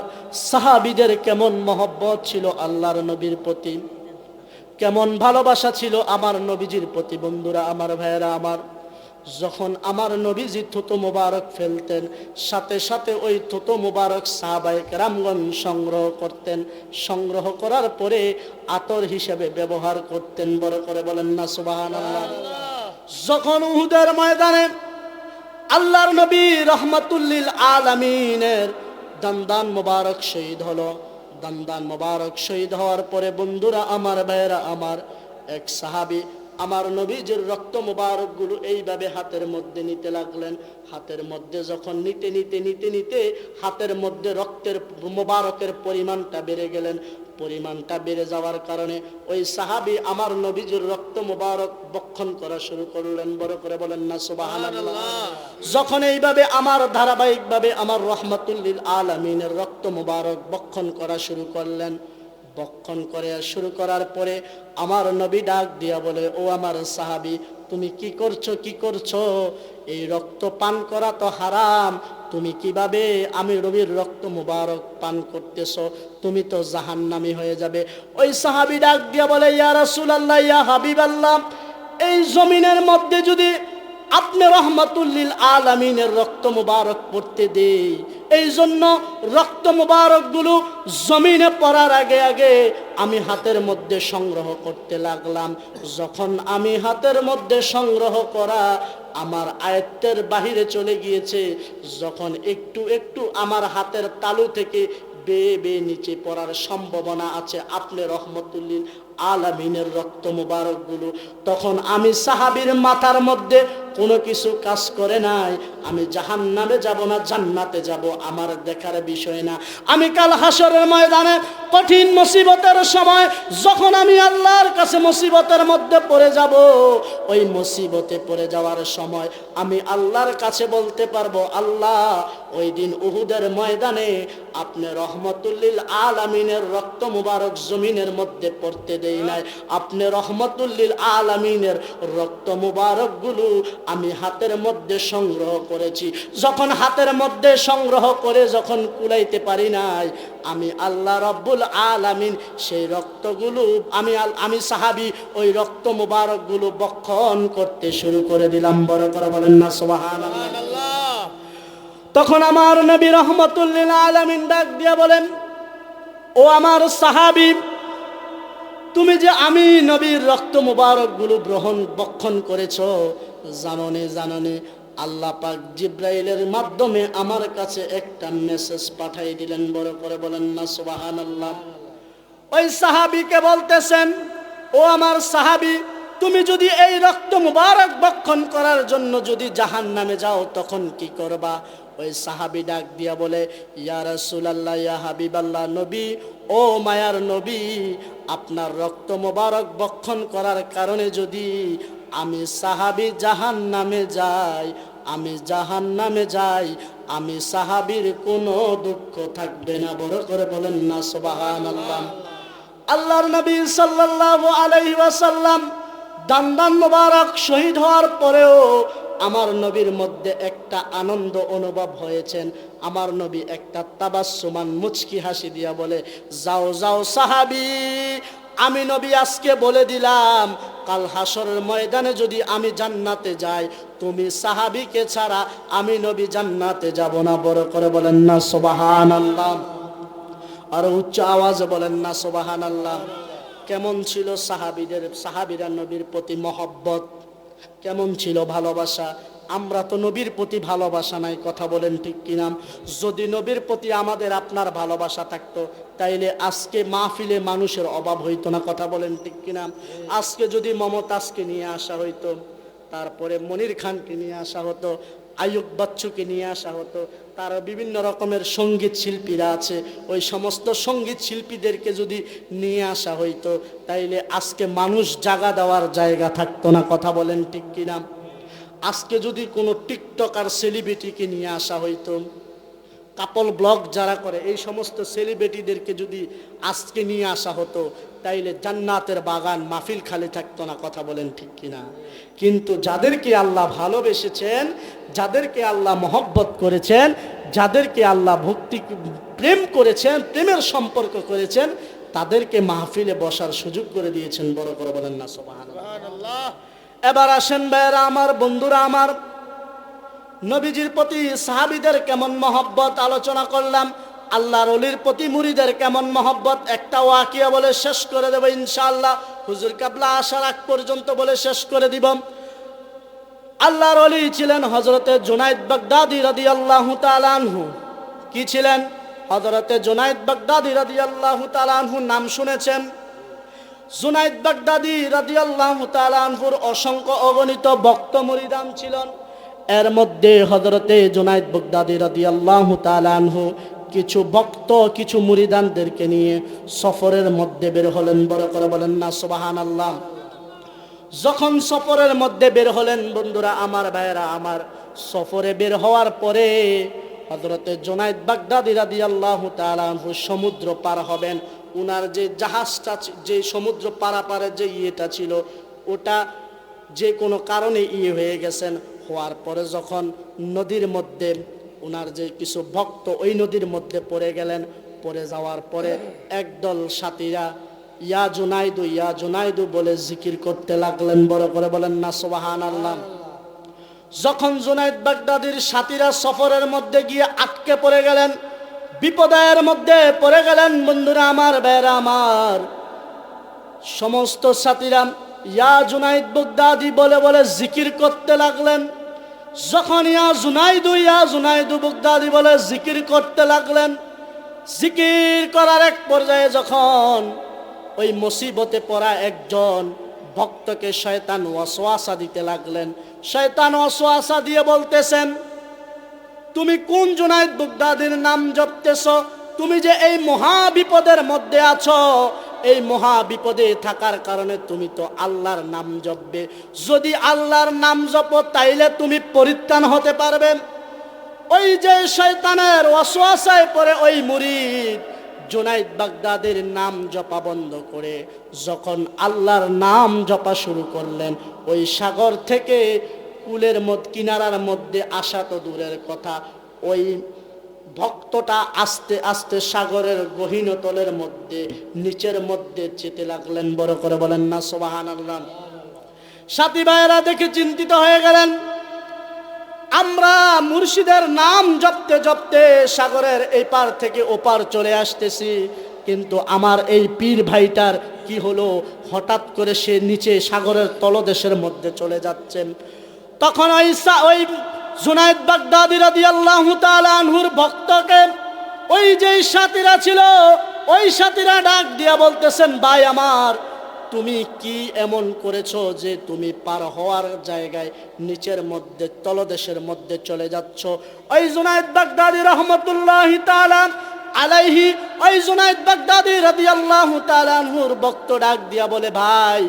S1: সাহাবীদের কেমন মহব্বত ছিল আল্লাহর নবীর প্রতি, কেমন ভালোবাসা ছিল আমার নবীজির প্রতি। বন্ধুরা আমার, ভাইয়েরা আমার, যখন আমার নবীজি থুতু মুবারক ফেলতেন, সাথে সাথে ওই থুতু মুবারক সাহাবায়ে কেরামগণ সংগ্রহ করতেন। সংগ্রহ করার পরে আতর হিসেবে ব্যবহার করতেন। বড় করে বলেন না সুবহানাল্লাহ। যখন উহুদের ময়দানে আল্লাহর নবী রাহমাতুল লিল আলামিনের দান্দান মুবারক শহীদ হলো, দান্দান মুবারক শহীদ হওয়ার পরে বন্ধুরা আমার, ভাইয়েরা আমার, এক সাহাবী আমার নবীজির রক্ত মুবারক গুলো এইভাবে হাতের মধ্যে নিতে লাগলেন। হাতের মধ্যে যখন নিতে নিতে নিতে নিতে হাতের মধ্যে রক্তের মুবারকের পরিমাণটা বেড়ে গেলেন। পরিমাণটা বেড়ে যাওয়ার কারণে ওই সাহাবী আমার নবীজির রক্ত মুবারক বক্ষণ করা শুরু করলেন। বড় করে বলেন না সুবহানাল্লাহ। যখন এইভাবে আমার ধারাবাহিকভাবে আমার রাহমাতুল লিল আলামিনের রক্ত মুবারক বক্ষণ করা শুরু করলেন, বক্ষণ করে শুরু করার পরে আমার নবী ডাক দিয়া বলে, ও আমার সাহাবী, তুমি কি করছো, কি করছো? এই রক্ত পান করা তো হারাম, তুমি কিভাবে আমি নবীর রক্ত মুবারক পান করতেছো? তুমি তো জাহান্নামী হয়ে যাবে। ওই সাহাবী ডাক দিয়া বলে, ইয়া রাসূলুল্লাহ, ইয়া হাবিবাল্লাহ, এই জমিনের মধ্যে যদি আপনি রাহমাতুল লিল আলামিনের রক্ত মুবারক পড়তে দেই, এই জন্য রক্ত মুবারক গুলো জমিনে পড়ার আগে আগে আমি হাতের মধ্যে সংগ্রহ করতে লাগলাম। যখন আমি হাতের মধ্যে সংগ্রহ করা আমার আয়ত্তের বাহিরে চলে গিয়েছে, যখন একটু একটু আমার হাতের তালু থেকে বেয়ে বেয়ে নিচে পড়ার সম্ভাবনা আছে আপনি রাহমাতুল লিল আলামিনের রক্ত মুবারক গুলো, তখন আমি সাহাবীর মাথার মধ্যে কোনো কিছু কাজ করে নাই, আমি জাহান্নামে যাব না জান্নাতে যাব আমার দেখার বিষয় না। আমি কাল হাসরের ময়দানে কঠিন মুসিবতের সময় যখন আমি আল্লাহর কাছে মুসিবতের মধ্যে পড়ে যাব, ওই মুসিবতে পড়ে যাওয়ার সময় আমি আল্লাহর কাছে বলতে পারবো, আল্লাহ ওই দিন উহুদের ময়দানে আপনি রহমতুল্লিল আলামিনের রক্ত মুবারক জমিনের মধ্যে পড়তে দেই নাই, আপনি রহমতুল্লিল আলামিনের রক্ত মুবারক গুলো আমি হাতের মধ্যে সংগ্রহ করেছি। যখন হাতের মধ্যে সংগ্রহ করে যখন কুলাইতে পারি নাই, আমি আল্লাহ রব্বুল আলামিন সেই রক্তগুলো আমি সাহাবী ওই রক্ত মুবারক গুলো বক্ষণ করতে শুরু করে দিলাম। বড় করে বলেন না সুবহানাল্লাহ। তখন আমার নবী রহমতুল্লিল আলামিন ডাক দিয়া বলেন, ও আমার সাহাবী, তুমি যে আমি নবীর রক্ত মুবারক গুলো বক্ষণ করেছো, জাননে আল্লাহ পাক জিব্রাইলের মাধ্যমে আমার কাছে একটা মেসেজ পাঠিয়ে দিলেন। বড় করে বলেন না সুবহানাল্লাহ। ওই সাহাবীকে বলতেছেন, ও আমার সাহাবী, তুমি যদি এই রক্ত মুবারক বক্ষণ করার জন্য যদি জাহান্নামে যাও তখন কি করবা? ওই সাহাবী ডাক দিয়া বলে, ইয়া রাসূলুল্লাহ, ইয়া হাবিবাল্লাহ, নবী, ও মায়ার নবী, আপনার রক্ত মুবারক বক্ষণ করার কারণে যদি আমি সাহাবী জাহান্নামে যাই, আমি সাহাবীর কোনো দুঃখ থাকবে না। বড় করে বলেন না সুবহানাল্লাহ। আল্লাহর নবী সাল্লাল্লাহু আলাইহি ওয়াসাল্লাম দান্দান মুবারক শহীদ হওয়ার পরেও আমার নবীর মধ্যে একটা আনন্দ অনুভব হয়েছেন। আমার নবী একটা তাবাসসুমান মুচকি হাসি দিয়া বলে, যাও যাও সাহাবী, আমি নবী আজকে বলে দিলাম, কাল হাসরের ময়দানে যদি আমি জান্নাতে যাই, তুমি সাহাবীকে ছাড়া আমি নবী জান্নাতে যাব না। বড় করে বলেন না সুবহানাল্লাহ। আর উচ্চ আওয়াজে বলেন না সুবহানাল্লাহ। কেমন ছিল সাহাবীরা নবীর প্রতি মহব্বত, কেমন ছিল ভালোবাসা? আমরা তো নবীর প্রতি ভালোবাসা নাই, কথা বলেন ঠিক কিনা? যদি নবীর প্রতি আমাদের আপনার ভালোবাসা থাকতো, তাইলে আজকে মাহফিলে মানুষের অভাব হইতো না, কথা বলেন ঠিক কিনা? আজকে যদি মমতাজকে নিয়ে আসা হইতো, তারপরে মনির খানকে নিয়ে আসা হতো, আয়ুব বাচ্চুকে নিয়ে আসা হতো, তার বিভিন্ন রকমের সঙ্গীত শিল্পীরা আছে, ওই সমস্ত সঙ্গীত শিল্পীদেরকে যদি নিয়ে আসা হইতো, তাইলে আজকে মানুষ জায়গা দেওয়ার জায়গা থাকতো না, কথা বলেন ঠিক কিনা? আজকে যদি কোনো টিকটকার সেলিব্রিটিকে নিয়ে আসা হইতো, কাপল ব্লগ যারা করে এই সমস্ত সেলিব্রিটিদেরকে যদি আজকে নিয়ে আসা হতো, তাইলে জান্নাতের বাগান মাহফিল খালি থাকতো না, কথা বলেন ঠিক কিনা? কিন্তু যাদেরকে আল্লাহ ভালোবেসেছেন, যাদেরকে আল্লাহ মহব্বত করেছেন, যাদেরকে আল্লাহ ভক্তি প্রেম করেছেন, প্রেমের সম্পর্ক করেছেন, তাদেরকে মাহফিলে বসার সুযোগ করে দিয়েছেন। বড় করে বলেন না সুবহানাল্লাহ। এবার আসেন ভাইরা আমার, বন্ধুরা আমার, নবীজির প্রতি সাহাবীদের কেমন মহব্বত আলোচনা করলাম, আল্লাহর ওলির প্রতি মুরিদের কেমন মহব্বত, একটা ওয়াকিয়া বলে শেষ করে দেব ইনশাআল্লাহ, হুজুর কাবলা আসার আগ পর্যন্ত বলে শেষ করে দিব। আল্লাহর ওলি ছিলেন হযরতে জুনাইদ বাগদাদী রাদিয়াল্লাহু তাআলা আনহু। কি ছিলেন? হযরতে জুনাইদ বাগদাদী রাদিয়াল্লাহু তাআলা আনহু, নাম শুনেছেন? জুনাইদ বাগদাদী রাদিয়াল্লাহু তাআলা আনহুর অসংখ্য অগণিত ভক্ত মুরিদান ছিলেন। এর মধ্যে হযরতে জুনাইদ বাগদাদী রাদিয়াল্লাহু তাআলা আনহু কিছু ভক্ত, কিছু মুরিদানদেরকে নিয়ে সফরের মধ্যে বের হলেন। বড় করে বলেন না সুবহানাল্লাহ। যখন সফরের মধ্যে বের হলেন, বন্ধুরা আমার, ভাইয়েরা আমার, সফরে বের হওয়ার পরে হযরতে জুনাইদ বাগদাদী রাদিয়াল্লাহু তাআলা আনহু সমুদ্র পার হবেন। উনার যে জাহাজটা, যে সমুদ্র পারাপারের যে ইয়েটা ছিল, ওটা যে কোনো কারণে হয়ে গেছেন। হওয়ার পরে যখন নদীর মধ্যে উনার যে কিছু ভক্ত ওই নদীর মধ্যে পড়ে গেলেন, পড়ে যাওয়ার পরে একদল সাথীরা ইয়া জুনাইদু, ইয়া জুনাইদু বলে জিকির করতে লাগলেন। বড় করে বলেন না সুবহানাল্লাহ। যখন জুনাইদ বাগদাদীর সাথীরা সফরের মধ্যে গিয়ে আটকে পড়ে গেলেন, বিপদের মধ্যে পড়ে গেলেন, বন্ধুরা আমার, ভাইরা আমার, সমস্ত সাথীরা ইয়া জুনাইদ বাগদাদী বলে বলে জিকির করতে লাগলেন। যখন ইয়া জুনাইদু বাগদাদী বলে জিকির করতে লাগলেন, জিকির করার এক পর্যায়ে যখন ওই মুসিবতে পড়া একজন ভক্তকে শয়তান ওয়াসওয়াসা দিতে লাগলেন। শয়তান ওয়াসওয়াসা দিয়ে বলতেছেন, তুমি কোন জুনায়েদ বাগদাদির নাম জপতেছ? তুমি যে এই মহা বিপদের মধ্যে আছো, এই মহা বিপদে থাকার কারণে তুমি তো আল্লাহর নাম জপবে। যদি আল্লাহর নাম জপো তাইলে তুমি পরিত্রাণ হতে পারবে। ওই যে শয়তানের ওয়াসওয়াসায় পড়ে ওই মুরিদ জুনায়েদ বাগদাদির নাম জপা বন্ধ করে যখন আল্লাহর নাম জপা শুরু করলেন, ওই সাগর থেকে কুলের মধ্যে কিনারার মধ্যে আসা তো দূরের কথা, ওই ভক্তটা আস্তে আস্তে সাগরের গহীনতলের মধ্যে নিচের মধ্যে যেতে লাগলেন। বড় করে বলেন না সুবহানাল্লাহ। সাথী ভাইয়েরা দেখে চিন্তিত হয়ে গেলেন, আমরা মুর্শিদের নাম জপতে জপতে সাগরের এই পার থেকে ওপার চলে আসতেছি, কিন্তু আমার এই পীর ভাইটার কি হলো? হঠাৎ করে সে নিচে সাগরের তলদেশের মধ্যে চলে যাচ্ছেন। তখন ওই জুনায়েদ বাগদাদি রাদিয়াল্লাহু তাআলা আনহুর ভক্তকে ওই যে সাথীরা ছিল, ওই সাথীরা ডাক দিয়া বলতেছেন, ভাই আমার, তুমি কি এমন করেছো যে তুমি পার হওয়ার জায়গায় নিচের মধ্যে তলদেশের মধ্যে চলে যাচ্ছ? ওই জুনায়েদ বাগদাদি রহমতুল্লাহি তাআলা আলাইহি, ওই জুনায়েদ বাগদাদি রাদিয়াল্লাহু তাআলা আনহুর ভক্ত ডাক দিয়া বলে, ভাই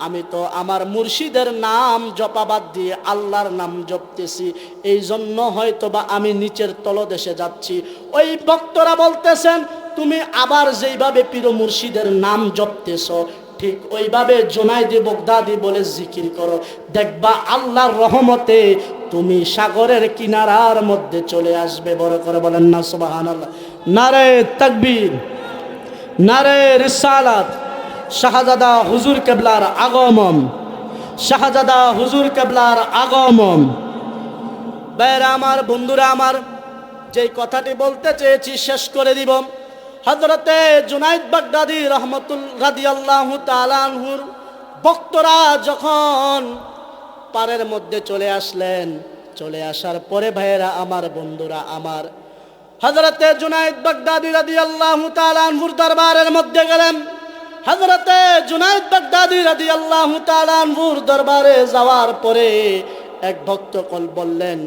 S1: আমি তো আমার মুর্শিদের নাম জপা বাদ দিয়ে আল্লাহর নাম জপতেছি, এই জন্য হয়তো বা আমি নিচের তলদেশে যাচ্ছি। ওই ভক্তরা বলতেছেন, তুমি আবার যেইভাবে পীর মুর্শিদের নাম জপতেছ ঠিক ওইভাবে জুনায়েদ বাগদাদি বলে জিকির করো, দেখবা আল্লাহর রহমতে তুমি সাগরের কিনারার মধ্যে চলে আসবে। বড় করে বলেন না সুবহানাল্লাহ। নারে তাকবীর, নারে রিসালাত। শাহজাদা হুজুর কেবলার আগমন, শাহজাদা হুজুর কেবলার আগমন। ভাইরা আমার, বন্ধুরা আমার, যেই কথাটি বলতে চেয়েছি শেষ করে দিব। হযরতে জুনায়েদ বাগদাদি রাদিয়াল্লাহু তাআলা আনহুর ভক্তরা যখন পারের মধ্যে চলে আসলেন, চলে আসার পরে ভাইয়েরা আমার, বন্ধুরা আমার, হযরতে জুনায়েদ বাগদাদি রাদিয়াল্লাহু তাআলা আনহুর দরবারের মধ্যে গেলেন। হযরতে জুনায়েদ বাগদাদি রাদিয়াল্লাহু তাআলা আনহুর দরবারে যাওয়ার পরে এক ভক্ত বললেন,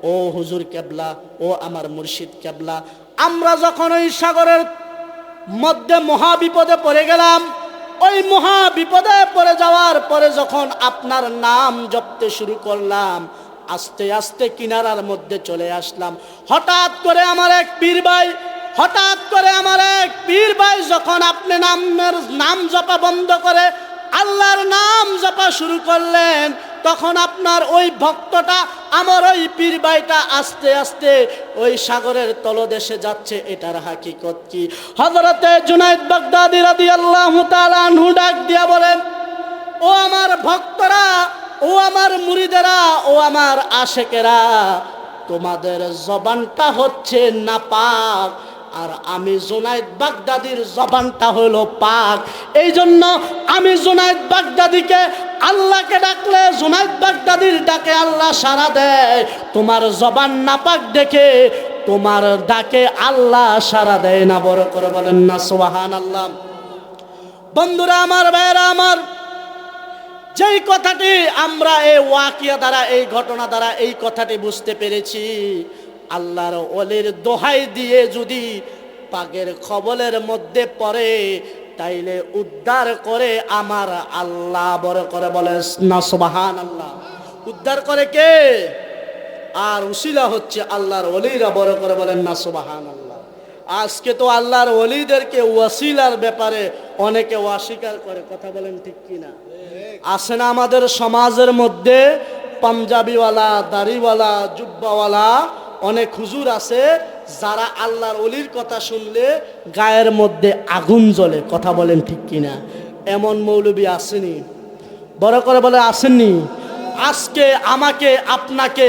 S1: ও হুজুর কেবলা, ও আমার মুর্শিদ কেবলা, আমরা যখন ওই সাগরের মধ্যে মহা বিপদে পড়ে গেলাম, ওই মহা বিপদে পড়ে যাওয়ার পরে যখন আপনার নাম জপতে শুরু করলাম, আস্তে আস্তে কিনারার মধ্যে চলে আসলাম। হঠাৎ করে আমার এক পীর ভাই যখন আপনি নাম জপা বন্ধ করে আল্লাহর নাম জপা শুরু করলেন, তখন আপনার ওই ভক্তটা, আমার ওই পীর ভাইটা আস্তে আস্তে ওই সাগরের তলদেশে যাচ্ছে। এটার হাকিকত কি? হযরতে জুনায়েদ বাগদাদি রাদিয়াল্লাহু তাআলা আনহু ডাক দিয়া বলেন, ও আমার ভক্তরা, ও আমার মুরিদেরা, ও আমার আশেকেরা, তোমাদের জবানটা হচ্ছে নাপাক, আর আমি জুনায়েদ বাগদাদির জবানটা হলো পাক। এই জন্য আমি জুনায়েদ বাগদাদিকে, আল্লাহকে ডাকলে জুনায়েদ বাগদাদির ডাকে আল্লাহ সাড়া দেয়। তোমার জবান নাপাক দেখে তোমার ডাকে আল্লাহ সাড়া দেয় না। বড় করে বলেন না সুবহানাল্লাহ। বন্ধুরা আমার, ভাইয়েরা আমার, যেই কথাটি আমরা এই ওয়াকিয়া দ্বারা, এই ঘটনা দ্বারা এই কথাটি বুঝতে পেরেছি, আল্লাহর ওলির দোহাই দিয়ে যদি পাগের খবলের মধ্যে পড়ে তাইলে উদ্ধার করে আমার আল্লাহ। বড় করে বলে না সুবহানাল্লাহ। উদ্ধার করে কে? আর উসিলা হচ্ছে আল্লাহর ওলিরা। বড় করে বলেন না সুবহানাল্লাহ। আজকে তো আল্লাহর ওলিদেরকে ওয়াসিলার ব্যাপারে অনেকে অস্বীকার করে, কথা বলেন ঠিক কিনা? আছে না আমাদের সমাজের মধ্যে পাঞ্জাবিওয়ালা, দাড়িওয়ালা, জুব্বাওয়ালা অনেক হুজুর আছে যারা আল্লাহর ওলির কথা শুনলে গায়ের মধ্যে আগুন জ্বলে, কথা বলেন ঠিক কিনা? এমন মৌলবী আসেনি? বড় করে বলে আসেননি? আজকে আমাকে আপনাকে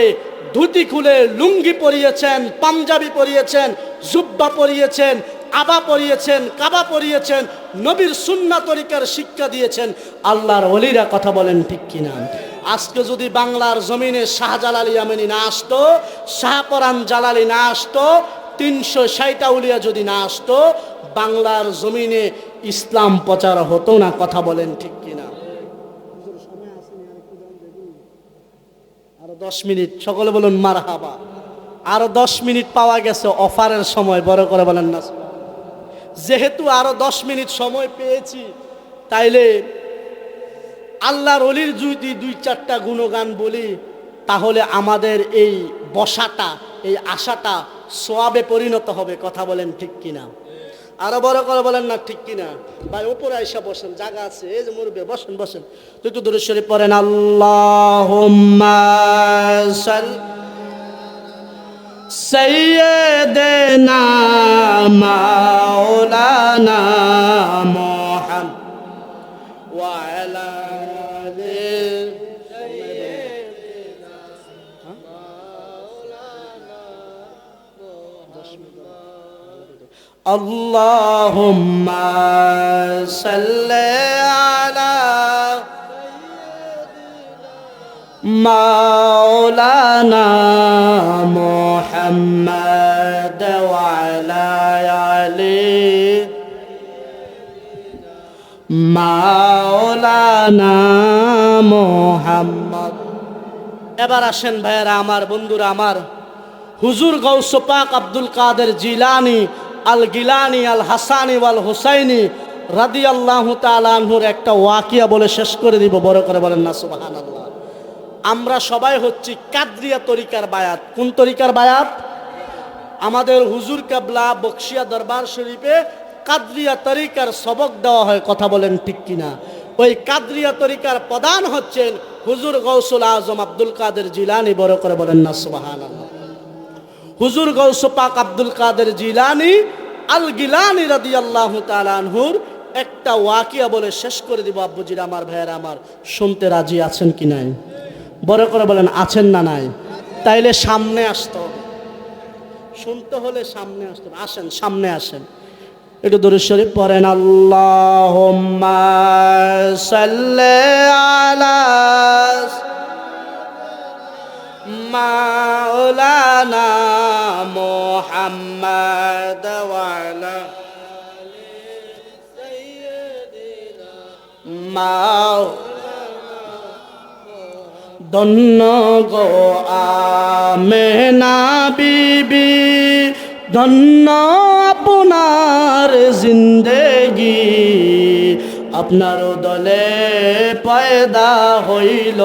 S1: ধুতি খুলে লুঙ্গি পরিয়েছেন, পাঞ্জাবি পরিয়েছেন, জুব্বা পরিয়েছেন, আবা পরিয়েছেন, কাবা পরিয়েছেন, নবীর সুন্নাহ তরিকার শিক্ষা দিয়েছেন আল্লাহর ওলিরা, কথা বলেন ঠিক কিনা? আজকে যদি বাংলার জমিনে শাহজালালি আমিনী না আসতো, শাহপরান জালালি না আসতো, 360 আউলিয়া যদি না আসতো, বাংলার জমিনে ইসলাম প্রচার হতো না, কথা বলেন ঠিক কিনা? 10 মিনিট, সকলে বলুন মারহাবা। আরো 10 মিনিট পাওয়া গেছে অফারের সময়, বড় করে বলেন না। যেহেতু আরো 10 মিনিট সময় পেয়েছি, তাইলে আল্লাহর ওলির যদি 2-4টা গুণগান বলি, তাহলে আমাদের এই বসাটা, এই আশাটা সোয়াবে পরিণত হবে। কথা বলেন ঠিক কিনা? আরো বড় করে বলেন না ঠিক কিনা? ভাই উপরে আইসা বসেন, জায়গা আছে, এই যে মুরবে, বসেন বসেন। তো একটু দরুদ শরীফ পড়েন। আল্লাহুম্মা সাইয়্যিদিনা মাওলানা মুহাম্মদ ওয়া আলা আলি আল্লাহুম্মা সাল্লি আলা মাওলানা মুহাম্মদ ওয়া আলা আলি মাওলানা মুহাম্মদ। এবার আসেন ভাইয়েরা আমার, বন্ধুরা আমার, হুজুর গৌস পাক আব্দুল কাদের জিলানী আল গিলানী আল হাসানি ওয়াল হুসাইনি রাদিয়াল্লাহু তাআলা আনহুর একটা ওয়াকিয়া বলে শেষ করে দিব। বড় করে বলেন না সুবহানাল্লাহ। আমরা সবাই হচ্ছি কাদরিয়া তরিকার বায়াত। কোন তরিকার বায়াত? আমাদের হুজুর কেবলা বকশিয়া দরবার শরীফে কাদরিয়া তরিকার সবক দেওয়া হয়। কথা বলেন ঠিক কিনা? ওই কাদরিয়া তরিকার প্রধান হচ্ছেন হুজুর গৌসুল আজম আব্দুল কাদের জিলানী। বড় করে বলেন না সুবহানাল্লাহ। হুজুর গৌস পাক আব্দুল কাদের জিলানী আল গিলানী রাদিয়াল্লাহু তাআলা আনহুর একটা ওয়াকিয়া বলে শেষ করে দিব। আব্বুজির আমার, ভাইয়েরা আমার, শুনতে রাজি আছেন কি নাই? বড় করে বলেন আছেন না নাই? তাইলে সামনে আসতে হবে। শুনতে হলে সামনে আসতে হবে। আসেন, সামনে আসেন, একটু দরুদ শরীফ পড়েন। আল্লাহুম্মা সাল্লি আলা মাওলানা মুহাম্মদ ওয়া আলা ধন্য গো আমেনা বিবি, ধন্য আপনার জিন্দেগি, আপনার দলে পয়দা হইল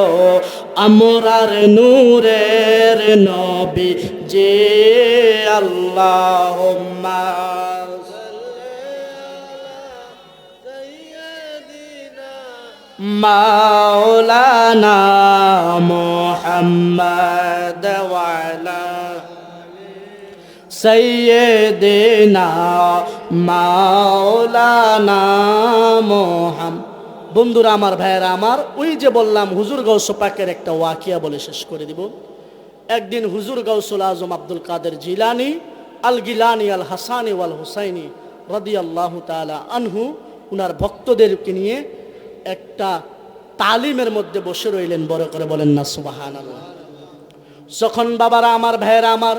S1: আমরার নূরের নবী যে। আল্লাহুম্মা মাওলানা মুহাম্মদ ওয়া আলা সাইয়্যিদিনা মাওলানা মুহাম্মদ। বন্ধুরা আমার, ভাইয়েরা আমার, ওই যে বললাম হুজুর গৌস পাকের একটা ওয়াকিয়া বলে শেষ করে দিব। একদিন হুজুর গৌসুল আজম আব্দুল কাদের জিলানী আল গিলানী আল হাসানি ওয়াল হুসাইনি রাদিয়াল্লাহু তাআলা আনহু উনার ভক্তদেরকে নিয়ে একটা তালিমের মধ্যে বসে রইলেন। বড় করে বলেন না সুবহানাল্লাহ। যখন বাবারা আমার, ভাইয়েরা আমার,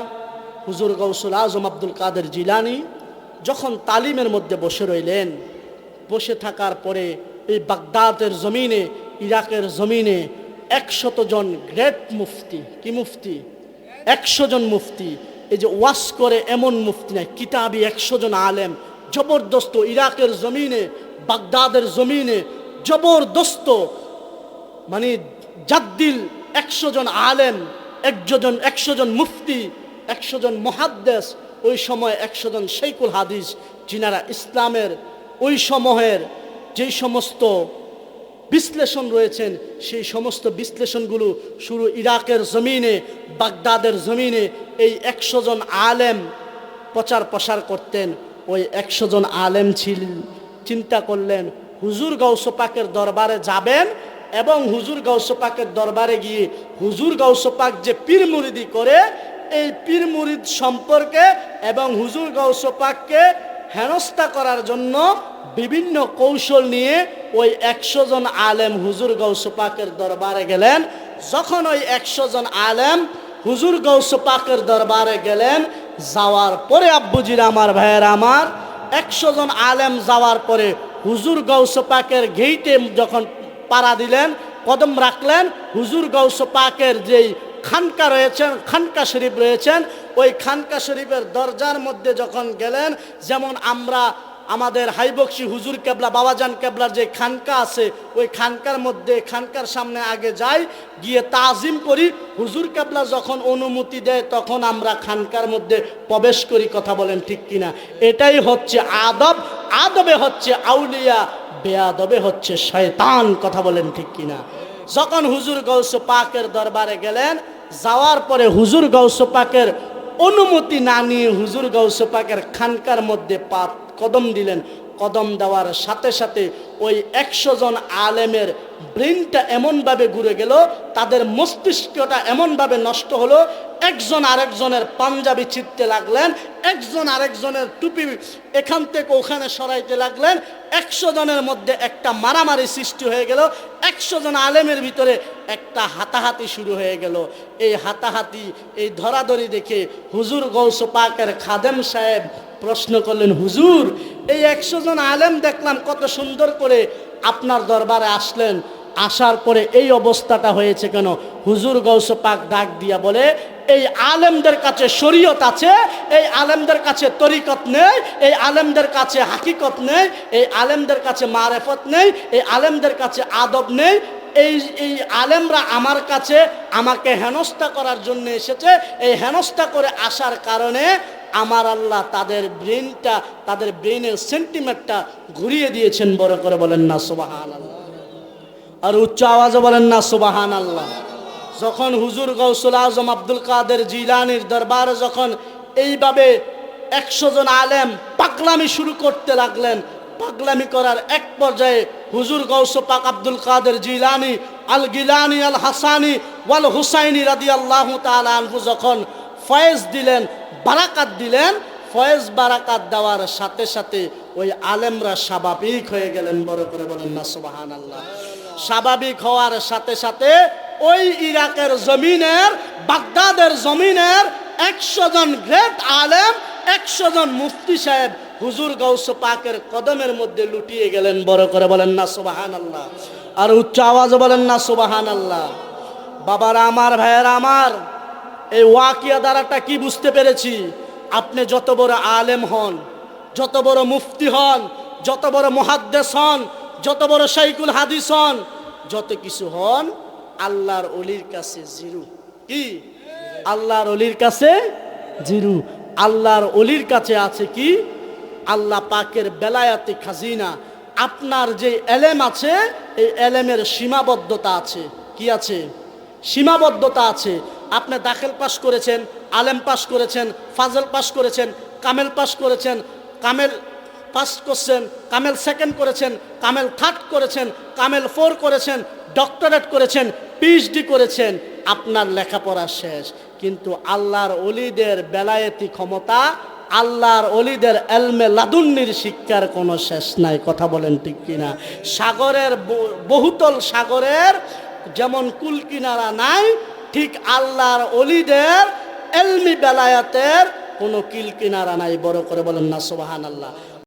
S1: হুজুর গৌসুল আজম আব্দুল কাদের জিলানী যখন তালিমের মধ্যে বসে রইলেন, বসে থাকার পরে এই বাগদাদের জমিনে, ইরাকের জমিনে 100 জন গ্রেট মুফতি, কি মুফতি? 100 জন মুফতি। এই যে ওয়াজ করে এমন মুফতি নাই, কিতাবি 100 জন আলেম জবরদস্ত ইরাকের জমিনে, বাগদাদের জমিনে জবরদস্ত, মানে জাদ্দিল 100 জন আলেম, 100 জন মুফতি, 100 জন মুহাদ্দিস, ওই সময় 100 জন শাইখুল হাদিস, যিনারা ইসলামের ওই সময়ের যেই সমস্ত বিশ্লেষণ রয়েছেন, সেই সমস্ত বিশ্লেষণগুলো শুরু ইরাকের জমিনে, বাগদাদের জমিনে এই 100 জন আলেম প্রচার প্রসার করতেন। ওই 100 জন আলেম চিন্তা করলেন হুজুর গৌস পাকের দরবারে যাবেন এবং হুজুর গৌস পাকের দরবারে গিয়ে হুজুর গৌস পাক যে পীর মুরিদি করে, এই পীর মুরিদ সম্পর্কে এবং হুজুর গৌস পাককে হেনস্থা করার জন্য বিভিন্ন কৌশল নিয়ে ওই 100 জন আলেম হুজুর গৌস পাকের দরবারে গেলেন। যখন ওই 100 জন আলেম হুজুর গৌস পাকের দরবারে গেলেন, যাওয়ার পরে আব্বুজির আমার, ভাইয়ের আমার, 100 জন আলেম যাওয়ার পরে হুজুর গৌস পাকের গেইটে যখন পাড়া দিলেন, কদম রাখলেন, হুজুর গৌস পাকের যেই খানকা রয়েছেন, খানকা শরীফ রয়েছেন, ওই খানকা শরীফের দরজার মধ্যে যখন গেলেন, যেমন আমরা আমাদের হাইবক্সি হুজুর কেবলা বাবাজান কেবলার যে খানকা আছে, ওই খানকার মধ্যে খানকার সামনে আগে যাই, গিয়ে তাজিম করি, হুজুর কেবলা যখন অনুমতি দেয় তখন আমরা খানকার মধ্যে প্রবেশ করি। কথা বলেন ঠিক কিনা? এটাই হচ্ছে আদব। আদবে হচ্ছে আউলিয়া, বেয়াদবে হচ্ছে শয়তান। কথা বলেন ঠিক কিনা? যখন হুজুর গৌস পাকের দরবারে গেলেন, যাওয়ার পরে হুজুর গৌস পাকের অনুমতি না নিয়ে হুজুর গৌস পাকের খানকার মধ্যে কদম দিলেন। কদম দেওয়ার সাথে সাথে ওই 100 জন আলেমের ব্রেনটা এমনভাবে ঘুরে গেল, তাদের মস্তিষ্কটা এমনভাবে নষ্ট হলো, একজন আরেকজনের পাঞ্জাবি ছিঁড়তে লাগলেন, একজন আরেকজনের টুপি এখান থেকে ওখানে সরাইতে লাগলেন। 100 জনের মধ্যে একটা মারামারি সৃষ্টি হয়ে গেল, 100 জন আলেমের ভিতরে একটা হাতাহাতি শুরু হয়ে গেল। এই হাতাহাতি, এই ধরাধরি দেখে হুজুর গৌস পাকের খাদেম সাহেব প্রশ্ন করলেন, হুজুর, এই 100 জন আলেম দেখলাম কত সুন্দর করে আপনার দরবারে আসলেন, আসার পরে এই অবস্থাটা হয়েছে কেন? হুজুর গৌস পাক ডাক দিয়া বলে, এই আলেমদের কাছে শরীয়ত আছে, এই আলেমদের কাছে তরিকত নেই, এই আলেমদের কাছে হাকিকত নেই, এই আলেমদের কাছে মারেফত নেই, এই আলেমদের কাছে আদব নেই। এই আলেমরা আমার কাছে আমাকে হেনস্থা করার জন্য এসেছে। এই হেনস্থা করে আসার কারণে আমার আল্লাহ তাদের ব্রেনটা, তাদের ব্রেনের সেন্টিমেন্টটা ঘুরিয়ে দিয়েছেন। বড় করে বলেন না সুবহানাল্লাহ। আর উচ্চ আওয়াজে বলেন না সুবহানাল্লাহ। যখন হুজুর গৌসুল আজম আব্দুল কাদের জিলানির দরবারে যখন এইভাবে 100 জন আলেম পাগলামি শুরু করতে লাগলেন, পাগলামি করার এক পর্যায়ে হুজুর গৌস পাক আব্দুল কাদের জিলানি আল গিলানি আল হাসানি ওয়াল হুসাইনি রাদিয়াল্লাহু তাআলা আনহু যখন ফয়েজ দিলেন, বারাকাত দিলেন, ফয়েজ বারাকাত দেওয়ার সাথে সাথে ওই আলেমরা স্বাভাবিক হয়ে গেলেন। বড় করে বলেন না সুবহানাল্লাহ। স্বাভাবিক হওয়ার সাথে সাথে ওই ইরাকের জমিনের, বাগদাদের জমিনের 100 জন গ্রেট আলেম, 100 জন মুফতি সাহেব হুজুর গৌস পাকের কদমের মধ্যে লুটিয়ে গেলেন। বড় করে বলেন না সুবহানাল্লাহ। আর উচ্চ আওয়াজে বলেন না সুবহানাল্লাহ। বাবারা আমার, ভাইয়েরা আমার, এই ওয়াকিয়া দ্বারাটা কি বুঝতে পেরেছি? আপনি যত বড় আলেম হন, যত বড় মুফতি হন, যত বড় মুহাদ্দিস হন, যত বড় শাইখুল হাদিস হন, যত কিছু হন, আল্লাহর ওলির কাছে জিরো। কি? আল্লাহর ওলির কাছে জিরো। আল্লাহর ওলির কাছে আছে কি? আল্লাহ পাকের বেলায়াতি খাজিনা। আপনার যে এলেম আছে, এই এলেমের সীমাবদ্ধতা আছে। কি আছে? সীমাবদ্ধতা আছে। আপনি দাখিল পাস করেছেন, আলেম পাস করেছেন, ফাজল পাস করেছেন, কামেল পাস করেছেন, কামেল পাস করছেন, কামেল সেকেন্ড করেছেন, কামেল থার্ড করেছেন, কামেল 4 করেছেন, ডক্টরেট করেছেন, পিএইচডি করেছেন, আপনার লেখাপড়া শেষ। কিন্তু আল্লাহর ওলিদের বেলায়েতি ক্ষমতা, আল্লাহর ওলিদের এলমে লাদুন্নির শিক্ষার কোনো শেষ নাই। কথা বলেন ঠিক কিনা? সাগরের, বহুতল সাগরের যেমন কুল কিনারা নাই, ঠিক আল্লাহর ওলিদের এলমি বেলায়াতের কোনো কিল কিনারা নাই। বড় করে বলেন না সুবহানাল্লাহ।